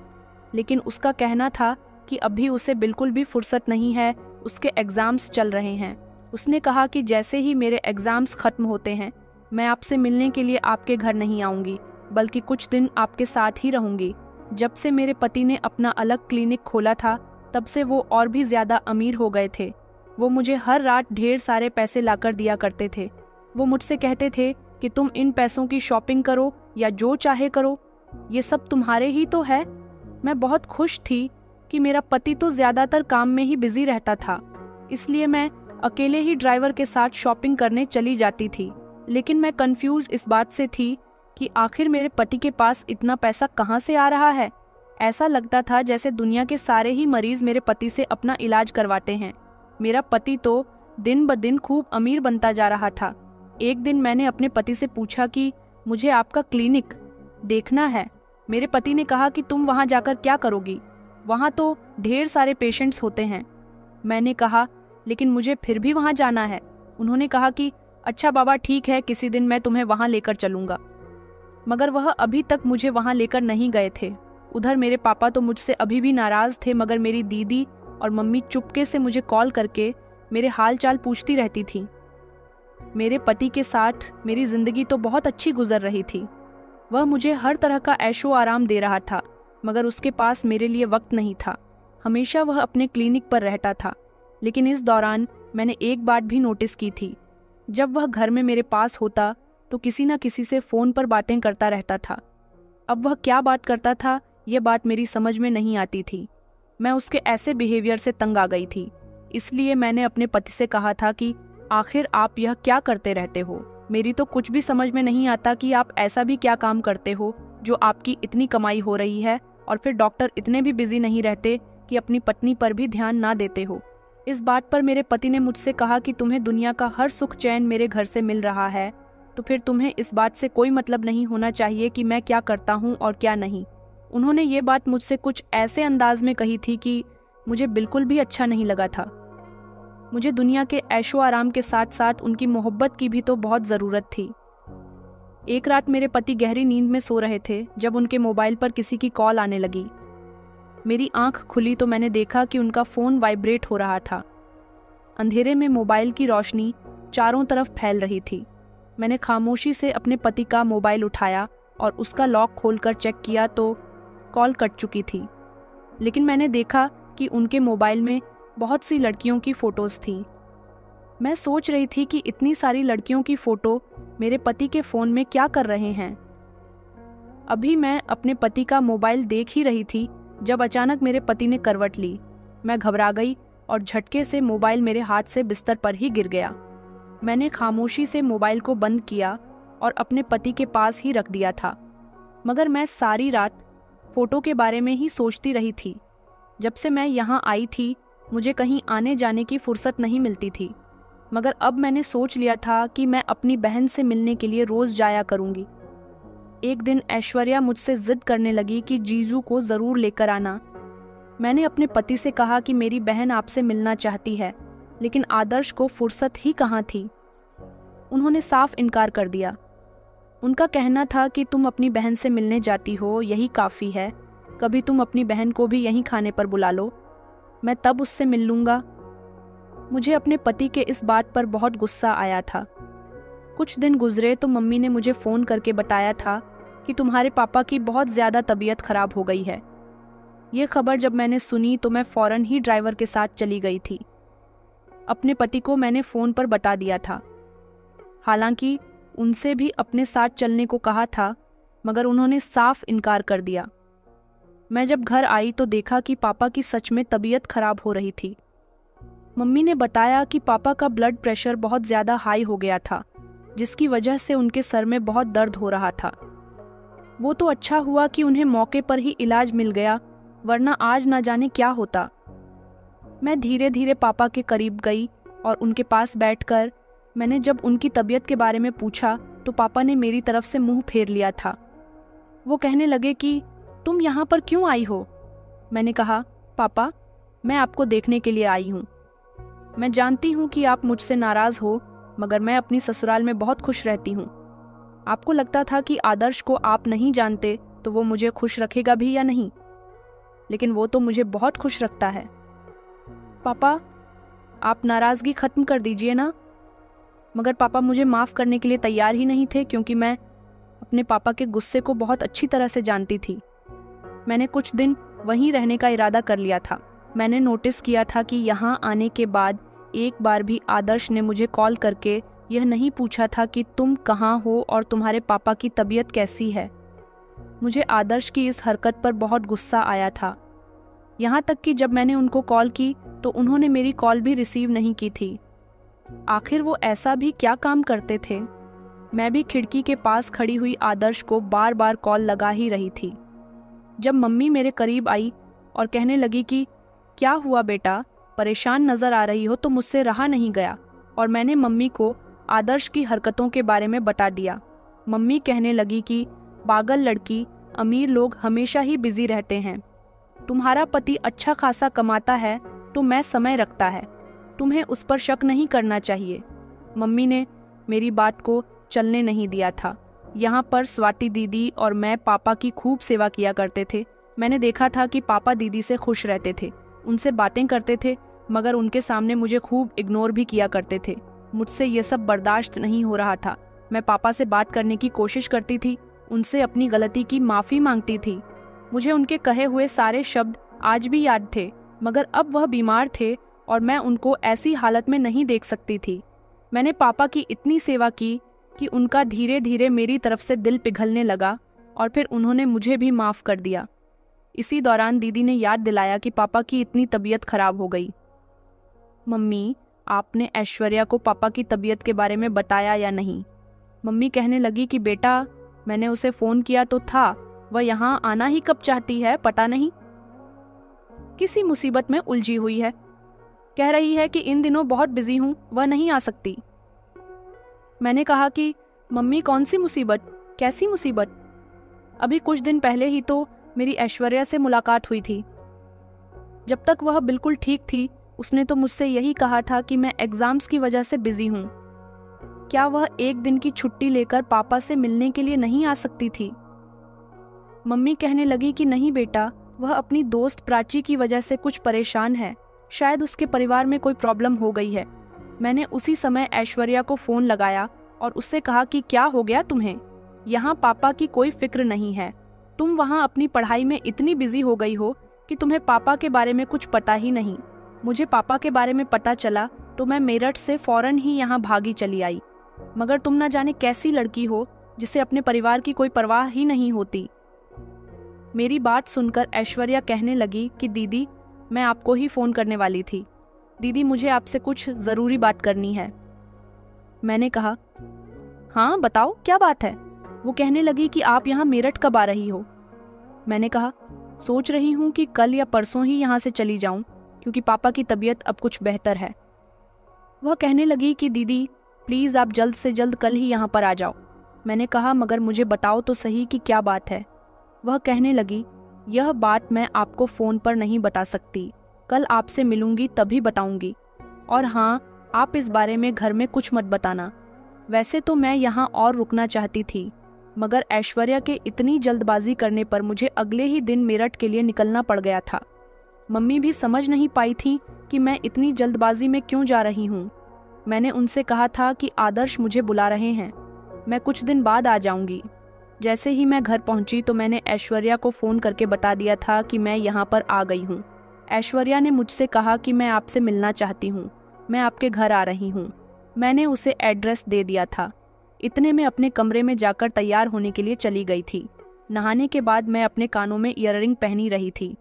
लेकिन उसका कहना था कि अभी उसे बिल्कुल भी फुर्सत नहीं है, उसके एग्ज़ाम्स चल रहे हैं। उसने कहा कि जैसे ही मेरे एग्ज़ाम्स ख़त्म होते हैं मैं आपसे मिलने के लिए आपके घर नहीं आऊँगी, बल्कि कुछ दिन आपके साथ ही रहूँगी। जब से मेरे पति ने अपना अलग क्लिनिक खोला था तब से वो और भी ज़्यादा अमीर हो गए थे। वो मुझे हर रात ढेर सारे पैसे लाकर दिया करते थे। वो मुझसे कहते थे कि तुम इन पैसों की शॉपिंग करो या जो चाहे करो, ये सब तुम्हारे ही तो है। मैं बहुत खुश थी कि मेरा पति तो ज़्यादातर काम में ही बिजी रहता था, इसलिए मैं अकेले ही ड्राइवर के साथ शॉपिंग करने चली जाती थी। लेकिन मैं कंफ्यूज इस बात से थी कि आखिर मेरे पति के पास इतना पैसा कहाँ से आ रहा है। ऐसा लगता था जैसे दुनिया के सारे ही मरीज मेरे पति से अपना इलाज करवाते हैं। मेरा पति तो दिन ब दिन खूब अमीर बनता जा रहा था। एक दिन मैंने अपने पति से पूछा कि मुझे आपका क्लिनिक देखना है। मेरे पति ने कहा कि तुम वहाँ जाकर क्या करोगी, वहाँ तो ढेर सारे पेशेंट्स होते हैं। मैंने कहा लेकिन मुझे फिर भी वहाँ जाना है। उन्होंने कहा कि अच्छा बाबा ठीक है, किसी दिन मैं तुम्हें वहाँ लेकर चलूँगा। मगर वह अभी तक मुझे वहाँ लेकर नहीं गए थे। उधर मेरे पापा तो मुझसे अभी भी नाराज़ थे, मगर मेरी दीदी और मम्मी चुपके से मुझे कॉल करके मेरे हाल चाल पूछती रहती थी। मेरे पति के साथ मेरी जिंदगी तो बहुत अच्छी गुजर रही थी। वह मुझे हर तरह का ऐशो आराम दे रहा था, मगर उसके पास मेरे लिए वक्त नहीं था। हमेशा वह अपने क्लिनिक पर रहता था, लेकिन इस दौरान मैंने एक बात भी नोटिस की थी। जब वह घर में मेरे पास होता तो किसी न किसी से फ़ोन पर बातें करता रहता था। अब वह क्या बात करता था, यह बात मेरी समझ में नहीं आती थी। मैं उसके ऐसे बिहेवियर से तंग आ गई थी। इसलिए मैंने अपने पति से कहा था कि आखिर आप यह क्या करते रहते हो? मेरी तो कुछ भी समझ में नहीं आता कि आप ऐसा भी क्या काम करते हो जो आपकी इतनी कमाई हो रही है, और फिर डॉक्टर इतने भी बिजी नहीं रहते कि अपनी पत्नी पर भी ध्यान ना देते हो। इस बात पर मेरे पति ने मुझसे कहा कि तुम्हें दुनिया का हर सुख चैन मेरे घर से मिल रहा है, तो फिर तुम्हें इस बात से कोई मतलब नहीं होना चाहिए कि मैं क्या करता हूँ और क्या नहीं। उन्होंने ये बात मुझसे कुछ ऐसे अंदाज में कही थी कि मुझे बिल्कुल भी अच्छा नहीं लगा था। मुझे दुनिया के ऐशो आराम के साथ साथ उनकी मोहब्बत की भी तो बहुत ज़रूरत थी। एक रात मेरे पति गहरी नींद में सो रहे थे जब उनके मोबाइल पर किसी की कॉल आने लगी। मेरी आंख खुली तो मैंने देखा कि उनका फ़ोन वाइब्रेट हो रहा था। अंधेरे में मोबाइल की रोशनी चारों तरफ फैल रही थी। मैंने खामोशी से अपने पति का मोबाइल उठाया और उसका लॉक खोलकर चेक किया तो कॉल कट चुकी थी। लेकिन मैंने देखा कि उनके मोबाइल में बहुत सी लड़कियों की फ़ोटोज़ थीं। मैं सोच रही थी कि इतनी सारी लड़कियों की फ़ोटो मेरे पति के फ़ोन में क्या कर रहे हैं। अभी मैं अपने पति का मोबाइल देख ही रही थी जब अचानक मेरे पति ने करवट ली। मैं घबरा गई और झटके से मोबाइल मेरे हाथ से बिस्तर पर ही गिर गया। मैंने खामोशी से मोबाइल को बंद किया और अपने पति के पास ही रख दिया था। मगर मैं सारी रात फ़ोटो के बारे में ही सोचती रही थी। जब से मैं यहाँ आई थी मुझे कहीं आने जाने की फुर्सत नहीं मिलती थी, मगर अब मैंने सोच लिया था कि मैं अपनी बहन से मिलने के लिए रोज़ जाया करूँगी। एक दिन ऐश्वर्या मुझसे ज़िद करने लगी कि जीजू को ज़रूर लेकर आना। मैंने अपने पति से कहा कि मेरी बहन आपसे मिलना चाहती है, लेकिन आदर्श को फुर्सत ही कहाँ थी। उन्होंने साफ इनकार कर दिया। उनका कहना था कि तुम अपनी बहन से मिलने जाती हो, यही काफ़ी है। कभी तुम अपनी बहन को भी यहीं खाने पर बुला लो, मैं तब उससे मिल लूँगा। मुझे अपने पति के इस बात पर बहुत गुस्सा आया था। कुछ दिन गुजरे तो मम्मी ने मुझे फ़ोन करके बताया था कि तुम्हारे पापा की बहुत ज़्यादा तबीयत खराब हो गई है। ये खबर जब मैंने सुनी तो मैं फ़ौरन ही ड्राइवर के साथ चली गई थी। अपने पति को मैंने फ़ोन पर बता दिया था। हालांकि उनसे भी अपने साथ चलने को कहा था, मगर उन्होंने साफ इनकार कर दिया। मैं जब घर आई तो देखा कि पापा की सच में तबीयत खराब हो रही थी। मम्मी ने बताया कि पापा का ब्लड प्रेशर बहुत ज़्यादा हाई हो गया था, जिसकी वजह से उनके सर में बहुत दर्द हो रहा था। वो तो अच्छा हुआ कि उन्हें मौके पर ही इलाज मिल गया, वरना आज ना जाने क्या होता। मैं धीरे धीरे पापा के करीब गई और उनके पास बैठकर मैंने जब उनकी तबीयत के बारे में पूछा तो पापा ने मेरी तरफ से मुंह फेर लिया था। वो कहने लगे कि तुम यहाँ पर क्यों आई हो? मैंने कहा, पापा मैं आपको देखने के लिए आई हूँ। मैं जानती हूँ कि आप मुझसे नाराज़ हो, मगर मैं अपनी ससुराल में बहुत खुश रहती हूँ। आपको लगता था कि आदर्श को आप नहीं जानते तो वो मुझे खुश रखेगा भी या नहीं, लेकिन वो तो मुझे बहुत खुश रखता है। पापा आप नाराज़गी ख़त्म कर दीजिए ना। मगर पापा मुझे माफ़ करने के लिए तैयार ही नहीं थे, क्योंकि मैं अपने पापा के गुस्से को बहुत अच्छी तरह से जानती थी। मैंने कुछ दिन वहीं रहने का इरादा कर लिया था। मैंने नोटिस किया था कि यहाँ आने के बाद एक बार भी आदर्श ने मुझे कॉल करके यह नहीं पूछा था कि तुम कहाँ हो और तुम्हारे पापा की तबीयत कैसी है। मुझे आदर्श की इस हरकत पर बहुत गुस्सा आया था। यहाँ तक कि जब मैंने उनको कॉल की तो उन्होंने मेरी कॉल भी रिसीव नहीं की थी। आखिर वो ऐसा भी क्या काम करते थे? मैं भी खिड़की के पास खड़ी हुई आदर्श को बार बार कॉल लगा ही रही थी। जब मम्मी मेरे करीब आई और कहने लगी कि क्या हुआ बेटा, परेशान नज़र आ रही हो, तो मुझसे रहा नहीं गया और मैंने मम्मी को आदर्श की हरकतों के बारे में बता दिया। मम्मी कहने लगी कि पागल लड़की, अमीर लोग हमेशा ही बिजी रहते हैं। तुम्हारा पति अच्छा खासा कमाता है तो मैं समय रखता है, तुम्हें उस पर शक नहीं करना चाहिए। मम्मी ने मेरी बात को चलने नहीं दिया था। यहाँ पर स्वाति दीदी और मैं पापा की खूब सेवा किया करते थे। मैंने देखा था कि पापा दीदी से खुश रहते थे, उनसे बातें करते थे, मगर उनके सामने मुझे खूब इग्नोर भी किया करते थे। मुझसे ये सब बर्दाश्त नहीं हो रहा था। मैं पापा से बात करने की कोशिश करती थी, उनसे अपनी गलती की माफ़ी मांगती थी। मुझे उनके कहे हुए सारे शब्द आज भी याद थे, मगर अब वह बीमार थे और मैं उनको ऐसी हालत में नहीं देख सकती थी। मैंने पापा की इतनी सेवा की कि उनका धीरे धीरे मेरी तरफ से दिल पिघलने लगा और फिर उन्होंने मुझे भी माफ़ कर दिया। इसी दौरान दीदी ने याद दिलाया कि पापा की इतनी तबीयत खराब हो गई। मम्मी, आपने ऐश्वर्या को पापा की तबीयत के बारे में बताया या नहीं? मम्मी कहने लगी कि बेटा, मैंने उसे फ़ोन किया तो था, वह यहाँ आना ही कब चाहती है पता नहीं। किसी मुसीबत में उलझी हुई है। कह रही है कि इन दिनों बहुत बिजी हूँ, वह नहीं आ सकती। मैंने कहा कि मम्मी, कौन सी मुसीबत, कैसी मुसीबत? अभी कुछ दिन पहले ही तो मेरी ऐश्वर्या से मुलाकात हुई थी। जब तक वह बिल्कुल ठीक थी, उसने तो मुझसे यही कहा था कि मैं एग्जाम्स की वजह से बिजी हूँ। क्या वह एक दिन की छुट्टी लेकर पापा से मिलने के लिए नहीं आ सकती थी? मम्मी कहने लगी कि नहीं बेटा, वह अपनी दोस्त प्राची की वजह से कुछ परेशान है, शायद उसके परिवार में कोई प्रॉब्लम हो गई है। मैंने उसी समय ऐश्वर्या को फ़ोन लगाया और उससे कहा कि क्या हो गया तुम्हें? यहाँ पापा की कोई फिक्र नहीं है। तुम वहाँ अपनी पढ़ाई में इतनी बिजी हो गई हो कि तुम्हें पापा के बारे में कुछ पता ही नहीं। मुझे पापा के बारे में पता चला तो मैं मेरठ से फौरन ही यहाँ भागी चली आई। मगर तुम न जाने कैसी लड़की हो जिसे अपने परिवार की कोई परवाह ही नहीं होती। मेरी बात सुनकर ऐश्वर्या कहने लगी कि दीदी, मैं आपको ही फ़ोन करने वाली थी। दीदी, मुझे आपसे कुछ ज़रूरी बात करनी है। मैंने कहा, हाँ बताओ, क्या बात है? वो कहने लगी कि आप यहाँ मेरठ कब आ रही हो? मैंने कहा, सोच रही हूँ कि कल या परसों ही यहाँ से चली जाऊँ, क्योंकि पापा की तबीयत अब कुछ बेहतर है। वह कहने लगी कि दीदी प्लीज़ आप जल्द से जल्द कल ही यहाँ पर आ जाओ। मैंने कहा, मगर मुझे बताओ तो सही कि क्या बात है। वह कहने लगी, यह बात मैं आपको फ़ोन पर नहीं बता सकती, कल आपसे मिलूंगी तभी बताऊंगी। और हाँ, आप इस बारे में घर में कुछ मत बताना। वैसे तो मैं यहाँ और रुकना चाहती थी, मगर ऐश्वर्या के इतनी जल्दबाजी करने पर मुझे अगले ही दिन मेरठ के लिए निकलना पड़ गया था। मम्मी भी समझ नहीं पाई थी कि मैं इतनी जल्दबाजी में क्यों जा रही हूँ। मैंने उनसे कहा था कि आदर्श मुझे बुला रहे हैं, मैं कुछ दिन बाद आ जाऊंगी। जैसे ही मैं घर पहुंची तो मैंने ऐश्वर्या को फ़ोन करके बता दिया था कि मैं यहाँ पर आ गई हूँ। ऐश्वर्या ने मुझसे कहा कि मैं आपसे मिलना चाहती हूँ, मैं आपके घर आ रही हूँ। मैंने उसे एड्रेस दे दिया था। इतने में अपने कमरे में जाकर तैयार होने के लिए चली गई थी। नहाने के बाद मैं अपने कानों में ईयररिंग पहनी रही थी,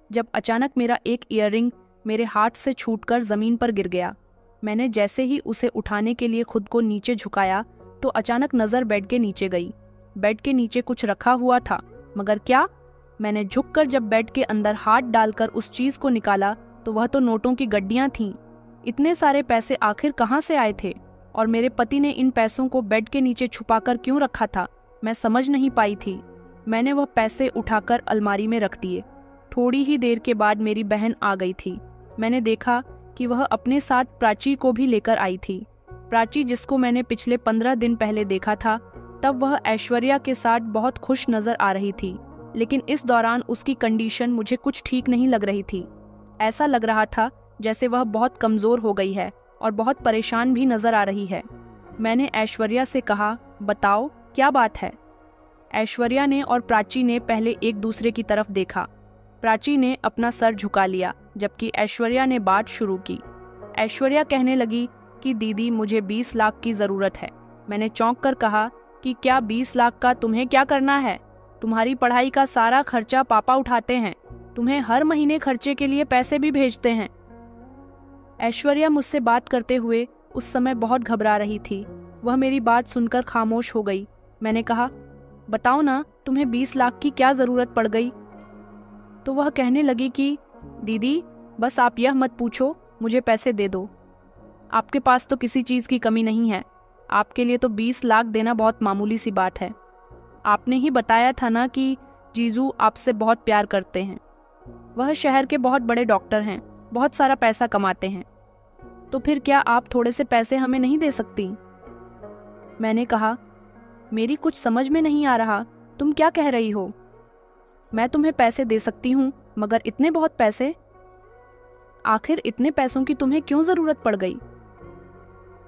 जब अचानक मेरा एक ईयररिंग मेरे हाथ से छूटकर ज़मीन पर गिर गया। मैंने जैसे ही उसे उठाने के लिए खुद को नीचे झुकाया तो अचानक नज़र बेड के नीचे गई। बेड के नीचे कुछ रखा हुआ था, मगर क्या? मैंने झुककर जब बेड के अंदर हाथ डालकर उस चीज़ को निकाला तो वह तो नोटों की गड्डियाँ थीं। इतने सारे पैसे आखिर कहाँ से आए थे? और मेरे पति ने इन पैसों को बेड के नीचे छुपाकर क्यों रखा था? मैं समझ नहीं पाई थी। मैंने वह पैसे उठाकर अलमारी में रख दिए। थोड़ी ही देर के बाद मेरी बहन आ गई थी। मैंने देखा कि वह अपने साथ प्राची को भी लेकर आई थी। प्राची, जिसको मैंने पिछले 15 दिन पहले देखा था, तब वह ऐश्वर्या के साथ बहुत खुश नजर आ रही थी, लेकिन इस दौरान उसकी कंडीशन मुझे कुछ ठीक नहीं लग रही थी। ऐसा लग रहा था जैसे वह बहुत कमज़ोर हो गई है और बहुत परेशान भी नजर आ रही है। मैंने ऐश्वर्या से कहा, बताओ क्या बात है? ऐश्वर्या ने और प्राची ने पहले एक दूसरे की तरफ देखा। प्राची ने अपना सर झुका लिया, जबकि ऐश्वर्या ने बात शुरू की। ऐश्वर्या कहने लगी कि दीदी, मुझे 20 लाख की ज़रूरत है। मैंने चौंक कर कहा कि क्या 20 लाख का तुम्हें क्या करना है? तुम्हारी पढ़ाई का सारा खर्चा पापा उठाते हैं, तुम्हें हर महीने खर्चे के लिए पैसे भी भेजते हैं। ऐश्वर्या मुझसे बात करते हुए उस समय बहुत घबरा रही थी। वह मेरी बात सुनकर खामोश हो गई। मैंने कहा, बताओ ना, तुम्हें 20 लाख की क्या ज़रूरत पड़ गई? तो वह कहने लगी कि दीदी, बस आप यह मत पूछो, मुझे पैसे दे दो। आपके पास तो किसी चीज़ की कमी नहीं है, आपके लिए तो 20 लाख देना बहुत मामूली सी बात है। आपने ही बताया था ना कि जीजू आपसे बहुत प्यार करते हैं। वह शहर के बहुत बड़े डॉक्टर हैं, बहुत सारा पैसा कमाते हैं। तो फिर क्या आप थोड़े से पैसे हमें नहीं दे सकती? मैंने कहा, मेरी कुछ समझ में नहीं आ रहा, तुम क्या कह रही हो? मैं तुम्हें पैसे दे सकती हूँ, मगर इतने बहुत पैसे? आखिर इतने पैसों की तुम्हें क्यों ज़रूरत पड़ गई?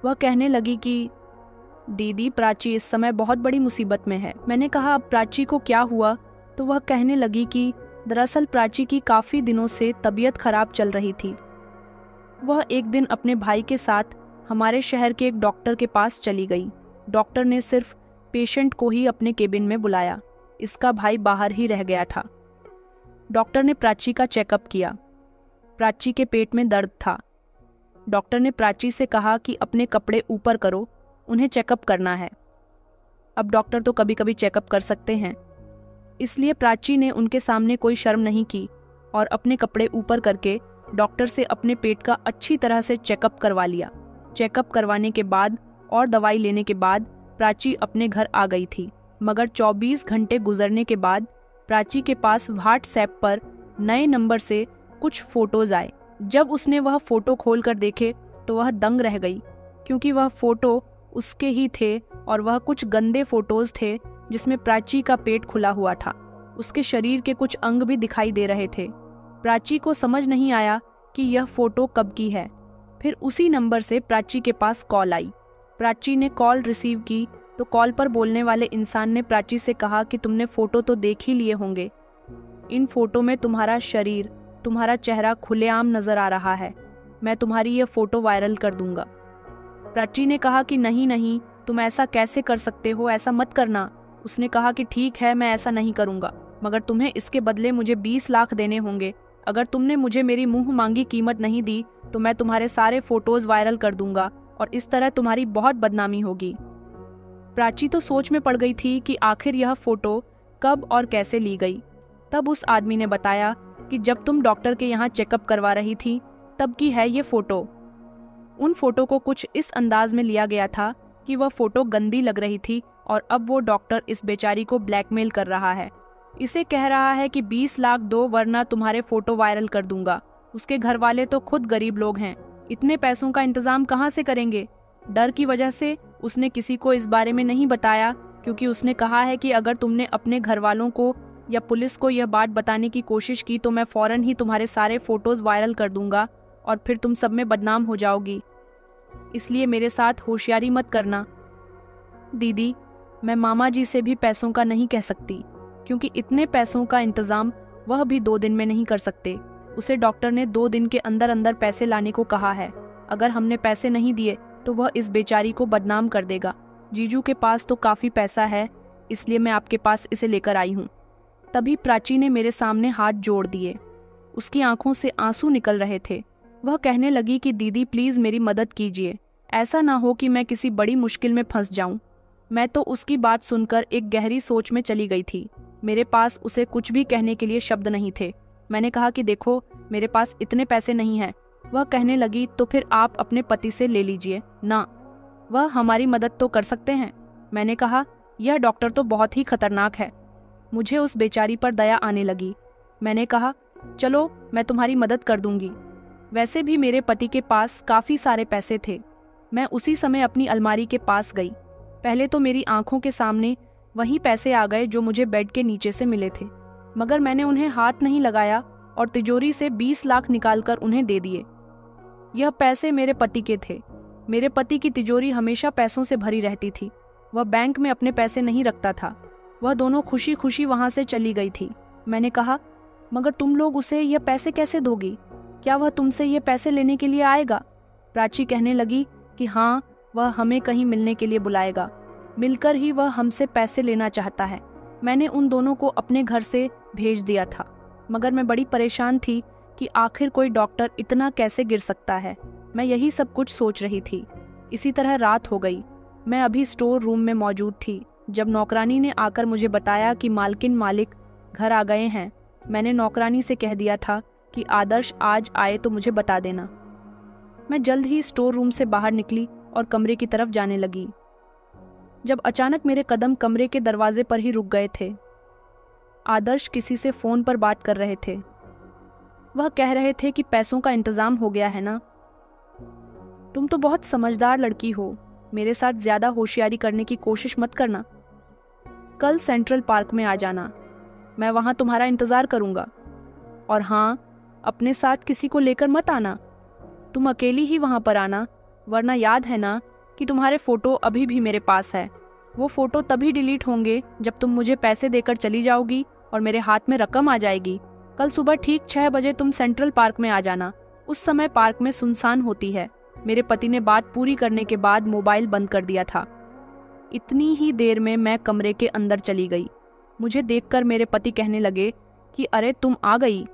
वह कहने लगी कि दीदी, प्राची इस समय बहुत बड़ी मुसीबत में है। मैंने कहा, अब प्राची को क्या हुआ? तो वह कहने लगी कि दरअसल प्राची की काफ़ी दिनों से तबीयत खराब चल रही थी। वह एक दिन अपने भाई के साथ हमारे शहर के एक डॉक्टर के पास चली गई। डॉक्टर ने सिर्फ पेशेंट को ही अपने केबिन में बुलाया। इसका भाई बाहर ही रह गया था। डॉक्टर ने प्राची का चेकअप किया। प्राची के पेट में दर्द था। डॉक्टर ने प्राची से कहा कि अपने कपड़े ऊपर करो, उन्हें चेकअप करना है। अब डॉक्टर तो कभी कभी चेकअप कर सकते हैं, इसलिए प्राची ने उनके सामने कोई शर्म नहीं की और अपने कपड़े ऊपर करके डॉक्टर से अपने पेट का अच्छी तरह से चेकअप करवा लिया। चेकअप करवाने के बाद और दवाई लेने के बाद प्राची अपने घर आ गई थी। मगर 24 घंटे गुजरने के बाद प्राची के पास व्हाट्सएप पर नए नंबर से कुछ फोटोज आए। जब उसने वह फोटो खोल कर देखे तो वह दंग रह गई, क्योंकि वह फोटो उसके ही थे और वह कुछ गंदे फोटोज थे जिसमें प्राची का पेट खुला हुआ था। उसके शरीर के कुछ अंग भी दिखाई दे रहे थे। प्राची को समझ नहीं आया कि यह फोटो कब की है। फिर उसी नंबर से प्राची के पास कॉल आई। प्राची ने कॉल रिसीव की तो कॉल पर बोलने वाले इंसान ने प्राची से कहा कि तुमने फोटो तो देख ही लिए होंगे। इन फोटो में तुम्हारा शरीर, तुम्हारा चेहरा खुलेआम नजर आ रहा है। मैं तुम्हारी यह फोटो वायरल कर दूंगा। प्राची ने कहा कि नहीं नहीं, तुम ऐसा कैसे कर सकते हो, ऐसा मत करना। उसने कहा कि ठीक है, मैं ऐसा नहीं करूंगा, मगर तुम्हें इसके बदले मुझे 20 लाख देने होंगे। अगर तुमने मुझे मेरी मुंह मांगी कीमत नहीं दी तो मैं तुम्हारे सारे फोटोज वायरल कर दूंगा और इस तरह तुम्हारी बहुत बदनामी होगी। प्राची तो सोच में पड़ गई थी कि आखिर यह फोटो कब और कैसे ली गई। तब उस आदमी ने बताया कि जब तुम डॉक्टर के यहाँ चेकअप करवा रही थी तब की है ये फोटो। उन फोटो को कुछ इस अंदाज में लिया गया था कि वह फोटो गंदी लग रही थी और अब वो डॉक्टर इस बेचारी को ब्लैकमेल कर रहा है। इसे कह रहा है कि 20 लाख दो वरना तुम्हारे फोटो वायरल कर दूंगा। उसके घर वाले तो खुद गरीब लोग हैं, इतने पैसों का इंतजाम कहाँ से करेंगे? डर की वजह से उसने किसी को इस बारे में नहीं बताया, क्योंकि उसने कहा है कि अगर तुमने अपने घर वालों को या पुलिस को यह बात बताने की कोशिश की तो मैं फौरन ही तुम्हारे सारे फोटोज वायरल कर दूंगा और फिर तुम सब में बदनाम हो जाओगी। इसलिए मेरे साथ होशियारी मत करना। दीदी, मैं मामा जी से भी पैसों का नहीं कह सकती, क्योंकि इतने पैसों का इंतजाम वह भी 2 दिन में नहीं कर सकते। उसे डॉक्टर ने 2 दिन के अंदर अंदर पैसे लाने को कहा है। अगर हमने पैसे नहीं दिए तो वह इस बेचारी को बदनाम कर देगा। जीजू के पास तो काफ़ी पैसा है, इसलिए मैं आपके पास इसे लेकर आई हूँ। तभी प्राची ने मेरे सामने हाथ जोड़ दिए। उसकी आंखों से आंसू निकल रहे थे। वह कहने लगी कि दीदी प्लीज़ मेरी मदद कीजिए, ऐसा ना हो कि मैं किसी बड़ी मुश्किल में फंस जाऊं। मैं तो उसकी बात सुनकर एक गहरी सोच में चली गई थी। मेरे पास उसे कुछ भी कहने के लिए शब्द नहीं थे। मैंने कहा कि देखो, मेरे पास इतने पैसे नहीं हैं। वह कहने लगी, तो फिर आप अपने पति से ले लीजिए ना, वह हमारी मदद तो कर सकते हैं। मैंने कहा, यह डॉक्टर तो बहुत ही खतरनाक है। मुझे उस बेचारी पर दया आने लगी। मैंने कहा, चलो मैं तुम्हारी मदद कर दूंगी। वैसे भी मेरे पति के पास काफ़ी सारे पैसे थे। मैं उसी समय अपनी अलमारी के पास गई। पहले तो मेरी आंखों के सामने वही पैसे आ गए जो मुझे बेड के नीचे से मिले थे, मगर मैंने उन्हें हाथ नहीं लगाया और तिजोरी से 20 लाख निकालकर उन्हें दे दिए। यह पैसे मेरे पति के थे। मेरे पति की तिजोरी हमेशा पैसों से भरी रहती थी। वह बैंक में अपने पैसे नहीं रखता था। वह दोनों खुशी खुशी वहां से चली गई थी। मैंने कहा, मगर तुम लोग उसे यह पैसे कैसे दोगी? क्या वह तुमसे ये पैसे लेने के लिए आएगा? प्राची कहने लगी कि हाँ, वह हमें कहीं मिलने के लिए बुलाएगा। मिलकर ही वह हमसे पैसे लेना चाहता है। मैंने उन दोनों को अपने घर से भेज दिया था, मगर मैं बड़ी परेशान थी कि आखिर कोई डॉक्टर इतना कैसे गिर सकता है। मैं यही सब कुछ सोच रही थी। इसी तरह रात हो गई। मैं अभी स्टोर रूम में मौजूद थी जब नौकरानी ने आकर मुझे बताया कि मालिक घर आ गए हैं। मैंने नौकरानी से कह दिया था कि आदर्श आज आए तो मुझे बता देना। मैं जल्द ही स्टोर रूम से बाहर निकली और कमरे की तरफ जाने लगी, जब अचानक मेरे कदम कमरे के दरवाजे पर ही रुक गए थे। आदर्श किसी से फोन पर बात कर रहे थे। वह कह रहे थे कि पैसों का इंतजाम हो गया है ना। तुम तो बहुत समझदार लड़की हो, मेरे साथ ज्यादा होशियारी करने की कोशिश मत करना। कल सेंट्रल पार्क में आ जाना, मैं वहां तुम्हारा इंतजार करूंगा। और हाँ, अपने साथ किसी को लेकर मत आना, तुम अकेली ही वहां पर आना, वरना याद है ना कि तुम्हारे फ़ोटो अभी भी मेरे पास है। वो फ़ोटो तभी डिलीट होंगे जब तुम मुझे पैसे देकर चली जाओगी और मेरे हाथ में रकम आ जाएगी। कल सुबह ठीक 6 बजे तुम सेंट्रल पार्क में आ जाना। उस समय पार्क में सुनसान होती है। मेरे पति ने बात पूरी करने के बाद मोबाइल बंद कर दिया था। इतनी ही देर में मैं कमरे के अंदर चली गई। मुझे देखकर मेरे पति कहने लगे कि अरे तुम आ गई।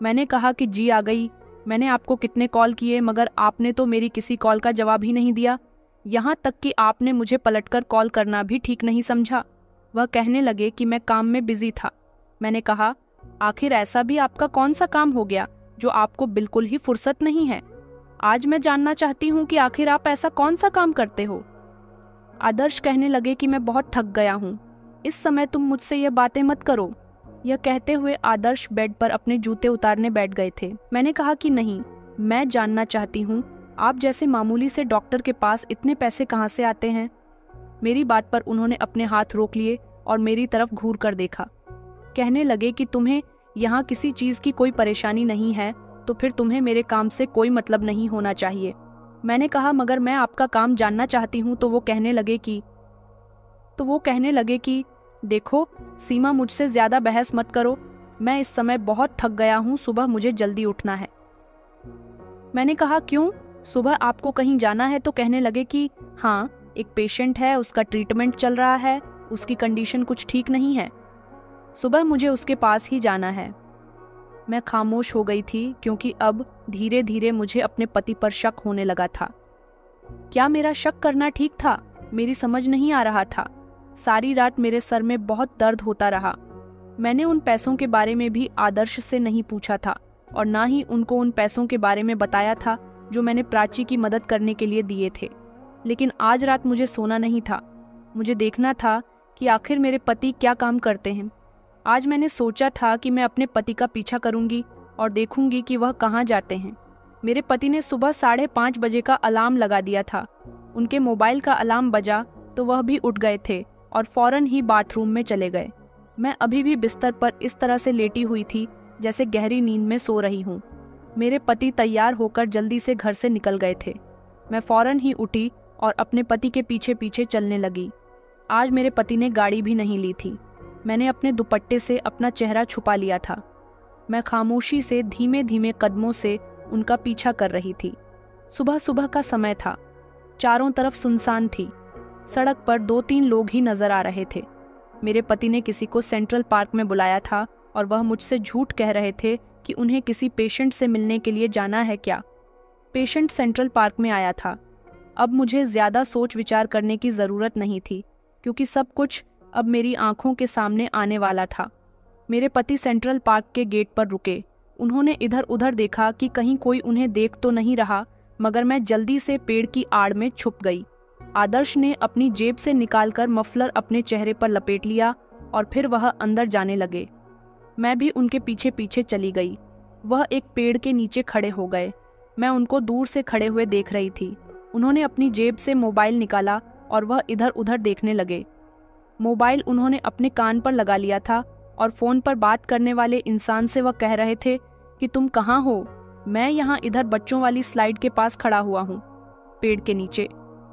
मैंने कहा कि जी आ गई। मैंने आपको कितने कॉल किए मगर आपने तो मेरी किसी कॉल का जवाब ही नहीं दिया। यहाँ तक कि आपने मुझे पलटकर कॉल करना भी ठीक नहीं समझा। वह कहने लगे कि मैं काम में बिजी था। मैंने कहा आखिर ऐसा भी आपका कौन सा काम हो गया जो आपको बिल्कुल ही फुर्सत नहीं है। आज मैं जानना चाहती हूँ कि आखिर आप ऐसा कौन सा काम करते हो। आदर्श कहने लगे कि मैं बहुत थक गया हूँ, इस समय तुम मुझसे ये बातें मत करो। यह कहते हुए आदर्श बेड पर अपने जूते उतारने बैठ गए थे। मैंने कहा कि नहीं, मैं जानना चाहती हूँ आप जैसे मामूली से डॉक्टर के पास इतने पैसे कहाँ से आते हैं। मेरी बात पर उन्होंने अपने हाथ रोक लिए और मेरी तरफ घूर कर देखा। कहने लगे कि तुम्हें यहाँ किसी चीज़ की कोई परेशानी नहीं है तो फिर तुम्हें मेरे काम से कोई मतलब नहीं होना चाहिए। मैंने कहा मगर मैं आपका काम जानना चाहती हूँ। तो वो कहने लगे कि देखो सीमा, मुझसे ज़्यादा बहस मत करो। मैं इस समय बहुत थक गया हूँ, सुबह मुझे जल्दी उठना है। मैंने कहा क्यों, सुबह आपको कहीं जाना है। तो कहने लगे कि हाँ, एक पेशेंट है, उसका ट्रीटमेंट चल रहा है, उसकी कंडीशन कुछ ठीक नहीं है, सुबह मुझे उसके पास ही जाना है। मैं खामोश हो गई थी क्योंकि अब धीरे धीरे मुझे अपने पति पर शक होने लगा था। क्या मेरा शक करना ठीक था? मेरी समझ नहीं आ रहा था। सारी रात मेरे सर में बहुत दर्द होता रहा। मैंने उन पैसों के बारे में भी आदर्श से नहीं पूछा था और ना ही उनको उन पैसों के बारे में बताया था जो मैंने प्राची की मदद करने के लिए दिए थे। लेकिन आज रात मुझे सोना नहीं था। मुझे देखना था कि आखिर मेरे पति क्या काम करते हैं। आज मैंने सोचा था कि मैं अपने पति का पीछा करूंगी और देखूंगी कि वह कहाँ जाते हैं। मेरे पति ने सुबह 5:30 बजे का अलार्म लगा दिया था। उनके मोबाइल का अलार्म बजा तो वह भी उठ गए थे और फौरन ही बाथरूम में चले गए। मैं अभी भी बिस्तर पर इस तरह से लेटी हुई थी जैसे गहरी नींद में सो रही हूँ। मेरे पति तैयार होकर जल्दी से घर से निकल गए थे। मैं फौरन ही उठी और अपने पति के पीछे पीछे चलने लगी। आज मेरे पति ने गाड़ी भी नहीं ली थी। मैंने अपने दुपट्टे से अपना चेहरा छुपा लिया था। मैं खामोशी से धीमे धीमे कदमों से उनका पीछा कर रही थी। सुबह सुबह का समय था। चारों तरफ सुनसान थी। सड़क पर 2-3 लोग ही नजर आ रहे थे। मेरे पति ने किसी को सेंट्रल पार्क में बुलाया था और वह मुझसे झूठ कह रहे थे कि उन्हें किसी पेशेंट से मिलने के लिए जाना है। क्या पेशेंट सेंट्रल पार्क में आया था? अब मुझे ज़्यादा सोच विचार करने की ज़रूरत नहीं थी क्योंकि सब कुछ अब मेरी आंखों के सामने आने वाला था। मेरे पति सेंट्रल पार्क के गेट पर रुके। उन्होंने इधर उधर देखा कि कहीं कोई उन्हें देख तो नहीं रहा, मगर मैं जल्दी से पेड़ की आड़ में छुप गई। आदर्श ने अपनी जेब से निकालकर मफलर अपने चेहरे पर लपेट लिया और फिर वह अंदर जाने लगे। मैं भी उनके पीछे पीछे चली गई। वह एक पेड़ के नीचे खड़े हो गए। मैं उनको दूर से खड़े हुए देख रही थी। उन्होंने अपनी जेब से मोबाइल निकाला और वह इधर उधर देखने लगे। मोबाइल उन्होंने अपने कान पर लगा लिया था और फ़ोन पर बात करने वाले इंसान से वह कह रहे थे कि तुम कहाँ हो? मैं यहाँ इधर बच्चों वाली स्लाइड के पास खड़ा हुआ हूँ, पेड़ के नीचे।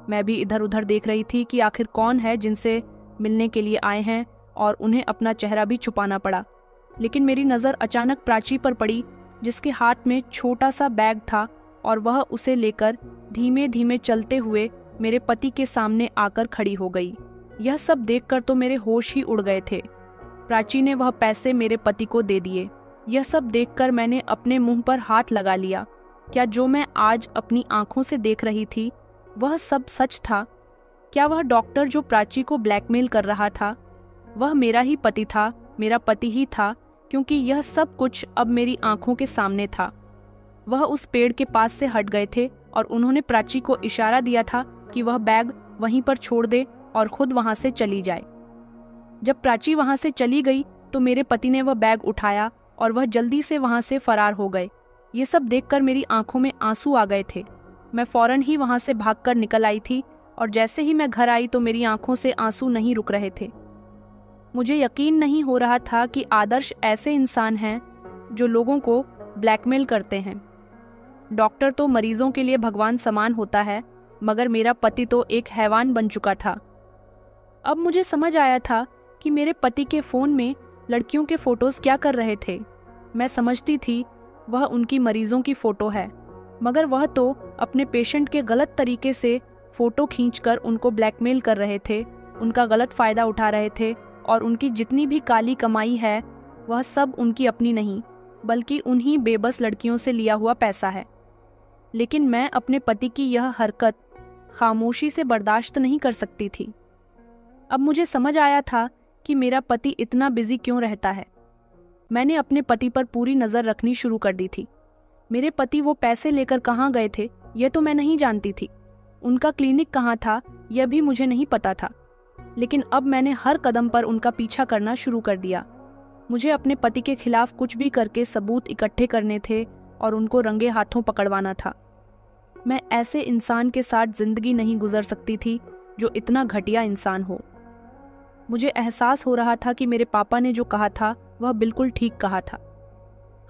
मैं भी इधर उधर देख रही थी कि आखिर कौन है जिनसे मिलने के लिए आए हैं और उन्हें अपना चेहरा भी छुपाना पड़ा। लेकिन मेरी नज़र अचानक प्राची पर पड़ी जिसके हाथ में छोटा सा बैग था और वह उसे लेकर धीमे धीमे चलते हुए मेरे पति के सामने आकर खड़ी हो गई। यह सब देखकर तो मेरे होश ही उड़ गए थे। प्राची ने वह पैसे मेरे पति को दे दिए। यह सब देखकर मैंने अपने मुंह पर हाथ लगा लिया। क्या जो मैं आज अपनी आंखों से देख रही थी वह सब सच था? क्या वह डॉक्टर जो प्राची को ब्लैकमेल कर रहा था वह मेरा ही पति था, मेरा पति ही था? क्योंकि यह सब कुछ अब मेरी आंखों के सामने था। वह उस पेड़ के पास से हट गए थे और उन्होंने प्राची को इशारा दिया था कि वह बैग वहीं पर छोड़ दे और खुद वहां से चली जाए। जब प्राची वहां से चली गई तो मेरे पति ने वह बैग उठाया और वह जल्दी से वहां से फरार हो गए। ये सब देखकर मेरी आंखों में आंसू आ गए थे। मैं फौरन ही वहां से भागकर निकल आई थी और जैसे ही मैं घर आई तो मेरी आंखों से आंसू नहीं रुक रहे थे। मुझे यकीन नहीं हो रहा था कि आदर्श ऐसे इंसान हैं जो लोगों को ब्लैकमेल करते हैं। डॉक्टर तो मरीजों के लिए भगवान समान होता है, मगर मेरा पति तो एक हैवान बन चुका था। अब मुझे समझ आया था कि मेरे पति के फ़ोन में लड़कियों के फ़ोटोज़ क्या कर रहे थे। मैं समझती थी वह उनकी मरीजों की फ़ोटो है, मगर वह तो अपने पेशेंट के गलत तरीके से फ़ोटो खींचकर उनको ब्लैकमेल कर रहे थे, उनका गलत फ़ायदा उठा रहे थे और उनकी जितनी भी काली कमाई है वह सब उनकी अपनी नहीं बल्कि उन्हीं बेबस लड़कियों से लिया हुआ पैसा है। लेकिन मैं अपने पति की यह हरकत खामोशी से बर्दाश्त नहीं कर सकती थी। अब मुझे समझ आया था कि मेरा पति इतना बिजी क्यों रहता है। मैंने अपने पति पर पूरी नज़र रखनी शुरू कर दी थी। मेरे पति वो पैसे लेकर कहाँ गए थे यह तो मैं नहीं जानती थी। उनका क्लिनिक कहाँ था यह भी मुझे नहीं पता था। लेकिन अब मैंने हर कदम पर उनका पीछा करना शुरू कर दिया। मुझे अपने पति के खिलाफ कुछ भी करके सबूत इकट्ठे करने थे और उनको रंगे हाथों पकड़वाना था। मैं ऐसे इंसान के साथ जिंदगी नहीं गुजर सकती थी जो इतना घटिया इंसान हो। मुझे एहसास हो रहा था कि मेरे पापा ने जो कहा था वह बिल्कुल ठीक कहा था।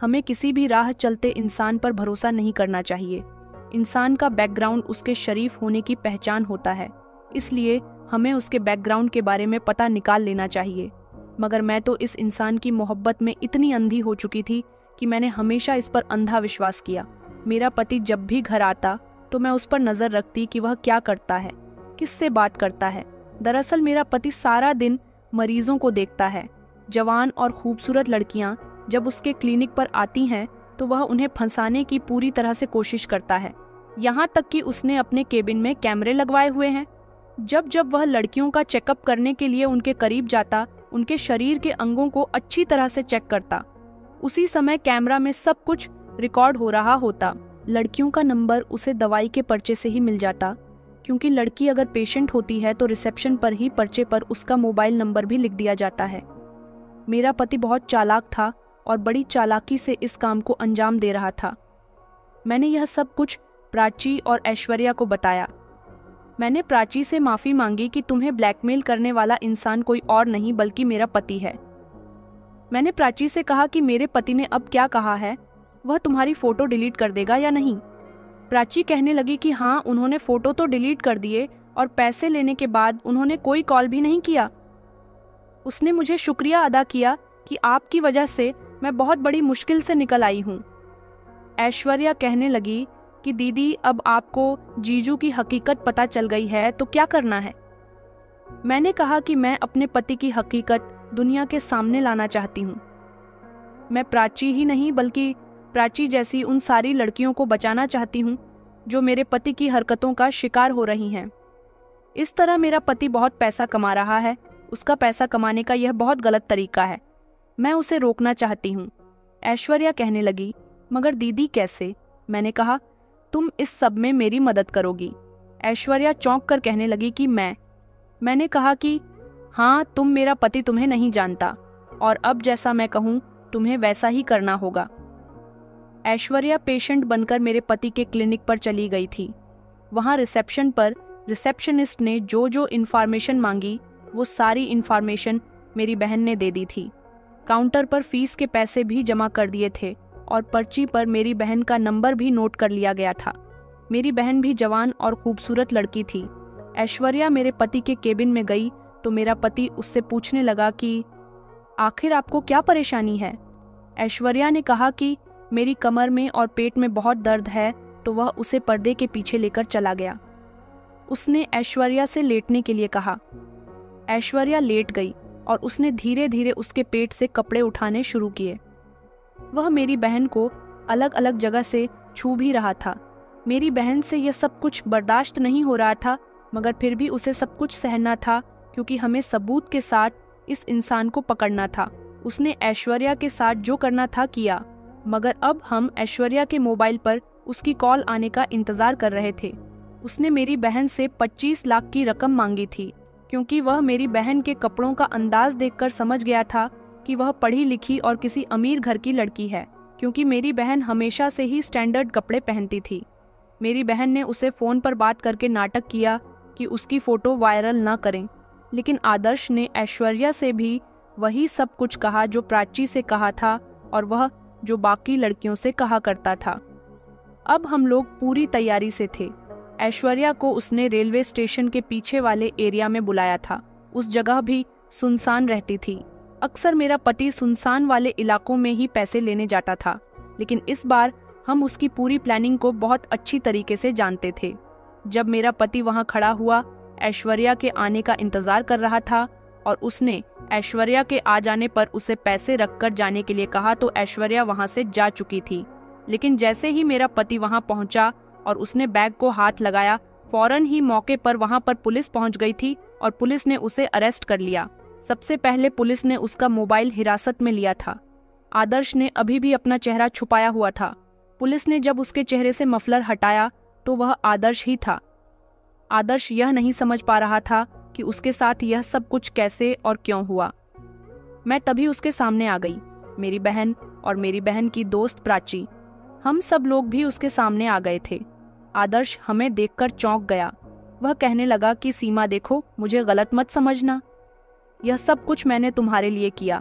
हमें किसी भी राह चलते इंसान पर भरोसा नहीं करना चाहिए। इंसान का बैकग्राउंड उसके शरीफ होने की पहचान होता है, इसलिए हमें उसके बैकग्राउंड के बारे में पता निकाल लेना चाहिए। मगर मैं तो इस इंसान की मोहब्बत में इतनी अंधी हो चुकी थी कि मैंने हमेशा इस पर अंधा विश्वास किया। मेरा पति जब भी घर आता तो मैं उस पर नज़र रखती कि वह क्या करता है, किससे बात करता है। दरअसल मेरा पति सारा दिन मरीजों को देखता है। जवान और खूबसूरत लड़कियां जब उसके क्लिनिक पर आती हैं तो वह उन्हें फंसाने की पूरी तरह से कोशिश करता है। यहाँ तक कि उसने अपने केबिन में कैमरे लगवाए हुए हैं। जब जब वह लड़कियों का चेकअप करने के लिए उनके करीब जाता, उनके शरीर के अंगों को अच्छी तरह से चेक करता। उसी समय कैमरा में सब कुछ रिकॉर्ड हो रहा होता। लड़कियों का नंबर उसे दवाई के पर्चे से ही मिल जाता, क्योंकि लड़की अगर पेशेंट होती है तो रिसेप्शन पर ही पर्चे पर उसका मोबाइल नंबर भी लिख दिया जाता है। मेरा पति बहुत चालाक था और बड़ी चालाकी से इस काम को अंजाम दे रहा था। मैंने यह सब कुछ प्राची और ऐश्वर्या को बताया। मैंने प्राची से माफ़ी मांगी कि तुम्हें ब्लैकमेल करने वाला इंसान कोई और नहीं बल्कि मेरा पति है। मैंने प्राची से कहा कि मेरे पति ने अब क्या कहा है, वह तुम्हारी फ़ोटो डिलीट कर देगा या नहीं। प्राची कहने लगी कि हाँ, उन्होंने फ़ोटो तो डिलीट कर दिए और पैसे लेने के बाद उन्होंने कोई कॉल भी नहीं किया। उसने मुझे शुक्रिया अदा किया कि आपकी वजह से मैं बहुत बड़ी मुश्किल से निकल आई हूँ। ऐश्वर्या कहने लगी कि दीदी, अब आपको जीजू की हकीकत पता चल गई है तो क्या करना है। मैंने कहा कि मैं अपने पति की हकीकत दुनिया के सामने लाना चाहती हूँ। मैं प्राची ही नहीं बल्कि प्राची जैसी उन सारी लड़कियों को बचाना चाहती हूँ जो मेरे पति की हरकतों का शिकार हो रही हैं। इस तरह मेरा पति बहुत पैसा कमा रहा है। उसका पैसा कमाने का यह बहुत गलत तरीका है। मैं उसे रोकना चाहती हूँ। ऐश्वर्या कहने लगी, मगर दीदी कैसे? मैंने कहा, तुम इस सब में मेरी मदद करोगी। ऐश्वर्या चौंक कर कहने लगी कि मैंने कहा कि हाँ, मेरा पति तुम्हें नहीं जानता और अब जैसा मैं कहूँ तुम्हें वैसा ही करना होगा। ऐश्वर्या पेशेंट बनकर मेरे पति के क्लिनिक पर चली गई थी। वहाँ रिसेप्शन पर रिसेप्शनिस्ट ने जो जो इन्फॉर्मेशन मांगी वो सारी इन्फॉर्मेशन मेरी बहन ने दे दी थी। काउंटर पर फीस के पैसे भी जमा कर दिए थे और पर्ची पर मेरी बहन का नंबर भी नोट कर लिया गया था। मेरी बहन भी जवान और खूबसूरत लड़की थी। ऐश्वर्या मेरे पति के केबिन में गई तो मेरा पति उससे पूछने लगा कि आखिर आपको क्या परेशानी है। ऐश्वर्या ने कहा कि मेरी कमर में और पेट में बहुत दर्द है, तो वह उसे पर्दे के पीछे लेकर चला गया। उसने ऐश्वर्या से लेटने के लिए कहा। ऐश्वर्या लेट गई और उसने धीरे धीरे उसके पेट से कपड़े उठाने शुरू किए। वह मेरी बहन को अलग अलग जगह से छू भी रहा था। मेरी बहन से यह सब कुछ बर्दाश्त नहीं हो रहा था, मगर फिर भी उसे सब कुछ सहना था क्योंकि हमें सबूत के साथ इस इंसान को पकड़ना था। उसने ऐश्वर्या के साथ जो करना था किया, मगर अब हम ऐश्वर्या के मोबाइल पर उसकी कॉल आने का इंतजार कर रहे थे। उसने मेरी बहन से 25 लाख की रकम मांगी थी, क्योंकि वह मेरी बहन के कपड़ों का अंदाज देखकर समझ गया था कि वह पढ़ी लिखी और किसी अमीर घर की लड़की है, क्योंकि मेरी बहन हमेशा से ही स्टैंडर्ड कपड़े पहनती थी। मेरी बहन ने उसे फ़ोन पर बात करके नाटक किया कि उसकी फ़ोटो वायरल ना करें, लेकिन आदर्श ने ऐश्वर्या से भी वही सब कुछ कहा जो प्राची से कहा था और वह जो बाकी लड़कियों से कहा करता था। अब हम लोग पूरी तैयारी से थे। ऐश्वर्या को उसने रेलवे स्टेशन के पीछे वाले एरिया में बुलाया था। उस जगह भी सुनसान रहती थी। अक्सर मेरा पति सुनसान वाले इलाकों में ही पैसे लेने जाता था, लेकिन इस बार हम उसकी पूरी प्लानिंग को बहुत अच्छी तरीके से जानते थे। जब मेरा पति वहां खड़ा हुआ, ऐश्वर्या के आने का इंतजार कर रहा था और उसने ऐश्वर्या के आ जाने पर उसे पैसे रखकर जाने के लिए कहा, तो ऐश्वर्या वहां से जा चुकी थी। लेकिन जैसे ही मेरा पति वहां पहुंचा और उसने बैग को हाथ लगाया, फौरन ही मौके पर वहां पर पुलिस पहुंच गई थी और पुलिस ने उसे अरेस्ट कर लिया। सबसे पहले पुलिस ने उसका मोबाइल हिरासत में लिया था। आदर्श ने अभी भी अपना चेहरा छुपाया हुआ था। पुलिस ने जब उसके चेहरे से मफलर हटाया तो वह आदर्श ही था। आदर्श यह नहीं समझ पा रहा था कि उसके साथ यह सब कुछ कैसे और क्यों हुआ। मैं तभी उसके सामने आ गई, मेरी बहन और मेरी बहन की दोस्त प्राची। हम सब लोग भी उसके सामने आ गए थे। आदर्श हमें देखकर चौंक गया। वह कहने लगा कि सीमा देखो, मुझे गलत मत समझना, यह सब कुछ मैंने तुम्हारे लिए किया,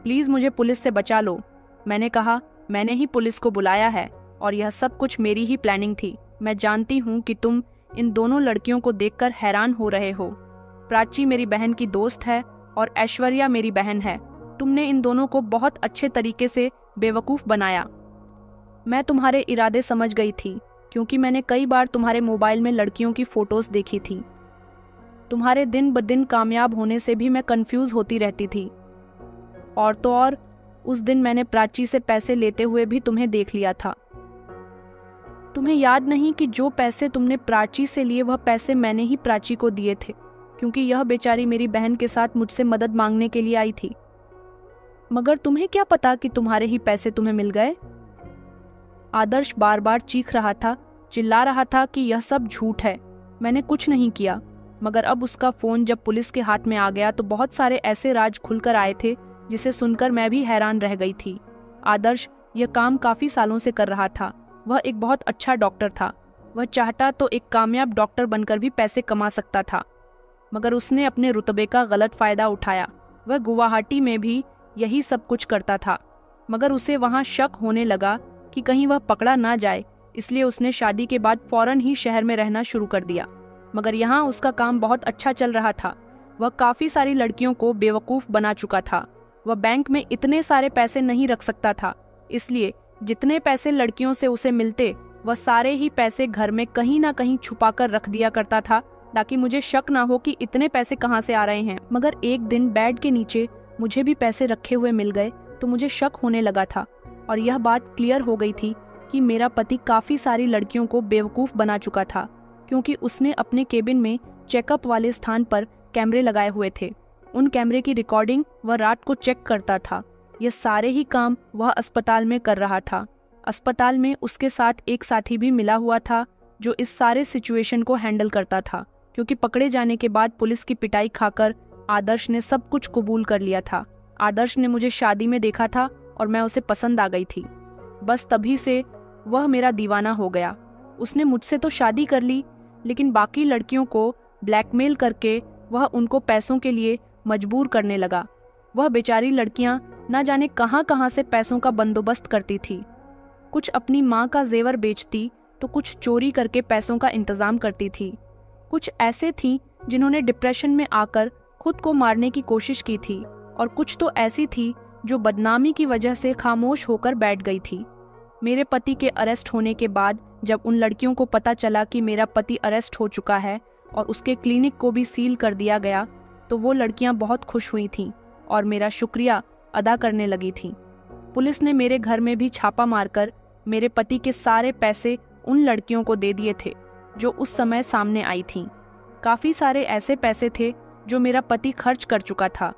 प्लीज मुझे पुलिस से बचा लो। मैंने कहा, मैंने ही पुलिस को बुलाया है और यह सब कुछ मेरी ही प्लानिंग थी। मैं जानती हूँ कि तुम इन दोनों लड़कियों को देखकर हैरान हो रहे हो। प्राची मेरी बहन की दोस्त है और ऐश्वर्या मेरी बहन है। तुमने इन दोनों को बहुत अच्छे तरीके से बेवकूफ़ बनाया। मैं तुम्हारे इरादे समझ गई थी, क्योंकि मैंने कई बार तुम्हारे मोबाइल में लड़कियों की फोटोज देखी थी। तुम्हारे दिन ब दिन कामयाब होने से भी मैं कंफ्यूज होती रहती थी। और तो और, उस दिन मैंने प्राची से पैसे लेते हुए भी तुम्हें देख लिया था। तुम्हें याद नहीं कि जो पैसे तुमने प्राची से लिए वह पैसे मैंने ही प्राची को दिए थे, क्योंकि यह बेचारी मेरी बहन के साथ मुझसे मदद मांगने के लिए आई थी। मगर तुम्हें क्या पता कि तुम्हारे ही पैसे तुम्हें मिल गए। आदर्श बार बार चीख रहा था, चिल्ला रहा था कि यह सब झूठ है, मैंने कुछ नहीं किया। मगर अब उसका फोन जब पुलिस के हाथ में आ गया तो बहुत सारे ऐसे राज खुलकर आए थे जिसे सुनकर मैं भी हैरान रह गई थी। आदर्श यह काम काफी सालों से कर रहा था। वह एक बहुत अच्छा डॉक्टर था। वह चाहता तो एक कामयाब डॉक्टर बनकर भी पैसे कमा सकता था, मगर उसने अपने रुतबे का गलत फायदा उठाया। वह गुवाहाटी में भी यही सब कुछ करता था, मगर उसे वहां शक होने लगा कि कहीं वह पकड़ा ना जाए, इसलिए उसने शादी के बाद फौरन ही शहर में रहना शुरू कर दिया। मगर यहाँ उसका काम बहुत अच्छा चल रहा था। वह काफी सारी लड़कियों को बेवकूफ बना चुका था। वह बैंक में इतने सारे पैसे नहीं रख सकता था, इसलिए जितने पैसे लड़कियों से उसे मिलते वह सारे ही पैसे घर में कहीं ना कहीं छुपा कर रख दिया करता था, ताकि मुझे शक ना हो कि इतने पैसे कहाँ से आ रहे हैं। मगर एक दिन बेड के नीचे मुझे भी पैसे रखे हुए मिल गए तो मुझे शक होने लगा था, और यह बात क्लियर हो गई थी कि मेरा पति काफी सारी लड़कियों को बेवकूफ बना चुका था, क्योंकि उसने अपने केबिन में चेकअप वाले स्थान पर कैमरे लगाए हुए थे। उन कैमरे की रिकॉर्डिंग वह रात को चेक करता था। यह सारे ही काम वह अस्पताल में कर रहा था। अस्पताल में उसके साथ एक साथी भी मिला हुआ था जो इस सारे सिचुएशन को हैंडल करता था, क्योंकि पकड़े जाने के बाद पुलिस की पिटाई खाकर आदर्श ने सब कुछ कबूल कर लिया था। आदर्श ने मुझे शादी में देखा था और मैं उसे पसंद आ गई थी। बस तभी से वह मेरा दीवाना हो गया। उसने मुझसे तो शादी कर ली, लेकिन बाकी लड़कियों को ब्लैकमेल करके वह उनको पैसों के लिए मजबूर करने लगा। वह बेचारी लड़कियां न जाने कहां कहां से पैसों का बंदोबस्त करती थी। कुछ अपनी माँ का जेवर बेचती तो कुछ चोरी करके पैसों का इंतजाम करती थी। कुछ ऐसे थीं जिन्होंने डिप्रेशन में आकर खुद को मारने की कोशिश की थी, और कुछ तो ऐसी थी जो बदनामी की वजह से खामोश होकर बैठ गई थी। मेरे पति के अरेस्ट होने के बाद जब उन लड़कियों को पता चला कि मेरा पति अरेस्ट हो चुका है और उसके क्लिनिक को भी सील कर दिया गया, तो वो लड़कियां बहुत खुश हुई थीं और मेरा शुक्रिया अदा करने लगी थीं। पुलिस ने मेरे घर में भी छापा मारकर मेरे पति के सारे पैसे उन लड़कियों को दे दिए थे जो उस समय सामने आई थीं। काफ़ी सारे ऐसे पैसे थे जो मेरा पति खर्च कर चुका था।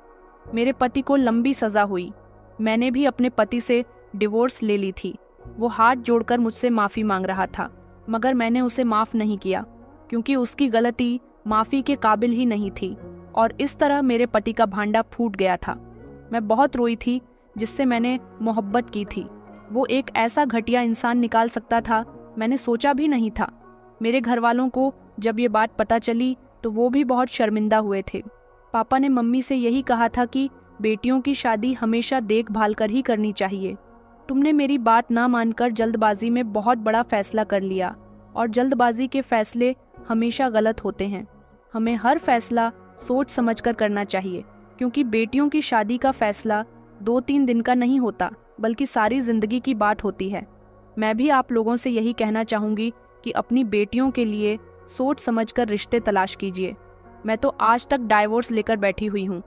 मेरे पति को लंबी सज़ा हुई। मैंने भी अपने पति से डिवोर्स ले ली थी। वो हाथ जोड़कर मुझसे माफ़ी मांग रहा था, मगर मैंने उसे माफ़ नहीं किया, क्योंकि उसकी गलती माफ़ी के काबिल ही नहीं थी, और इस तरह मेरे पति का भांडा फूट गया था। मैं बहुत रोई थी, जिससे मैंने मोहब्बत की थी। वो एक ऐसा घटिया इंसान निकाल सकता था, मैंने सोचा भी नहीं था। मेरे घर वालों को जब ये बात पता चली तो वो भी बहुत शर्मिंदा हुए थे। पापा ने मम्मी से यही कहा था कि बेटियों की शादी हमेशा देखभाल कर ही करनी चाहिए। तुमने मेरी बात ना मानकर जल्दबाजी में बहुत बड़ा फैसला कर लिया और जल्दबाजी के फैसले हमेशा गलत होते हैं। हमें हर फैसला सोच समझकर करना चाहिए, क्योंकि बेटियों की शादी का फैसला 2-3 दिन का नहीं होता, बल्कि सारी जिंदगी की बात होती है। मैं भी आप लोगों से यही कहना चाहूँगी कि अपनी बेटियों के लिए सोच समझकर रिश्ते तलाश कीजिए। मैं तो आज तक डाइवोर्स लेकर बैठी हुई हूँ,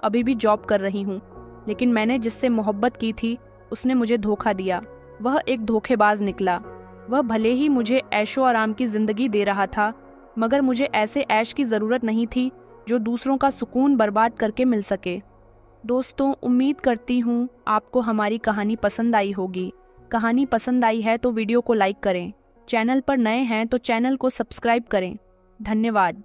अभी भी जॉब कर रही हूँ, लेकिन मैंने जिससे मोहब्बत की थी उसने मुझे धोखा दिया। वह एक धोखेबाज निकला। वह भले ही मुझे ऐशो आराम की जिंदगी दे रहा था, मगर मुझे ऐसे ऐश की ज़रूरत नहीं थी जो दूसरों का सुकून बर्बाद करके मिल सके। दोस्तों, उम्मीद करती हूँ आपको हमारी कहानी पसंद आई होगी। कहानी पसंद आई है तो वीडियो को लाइक करें। चैनल पर नए हैं तो चैनल को सब्सक्राइब करें। धन्यवाद।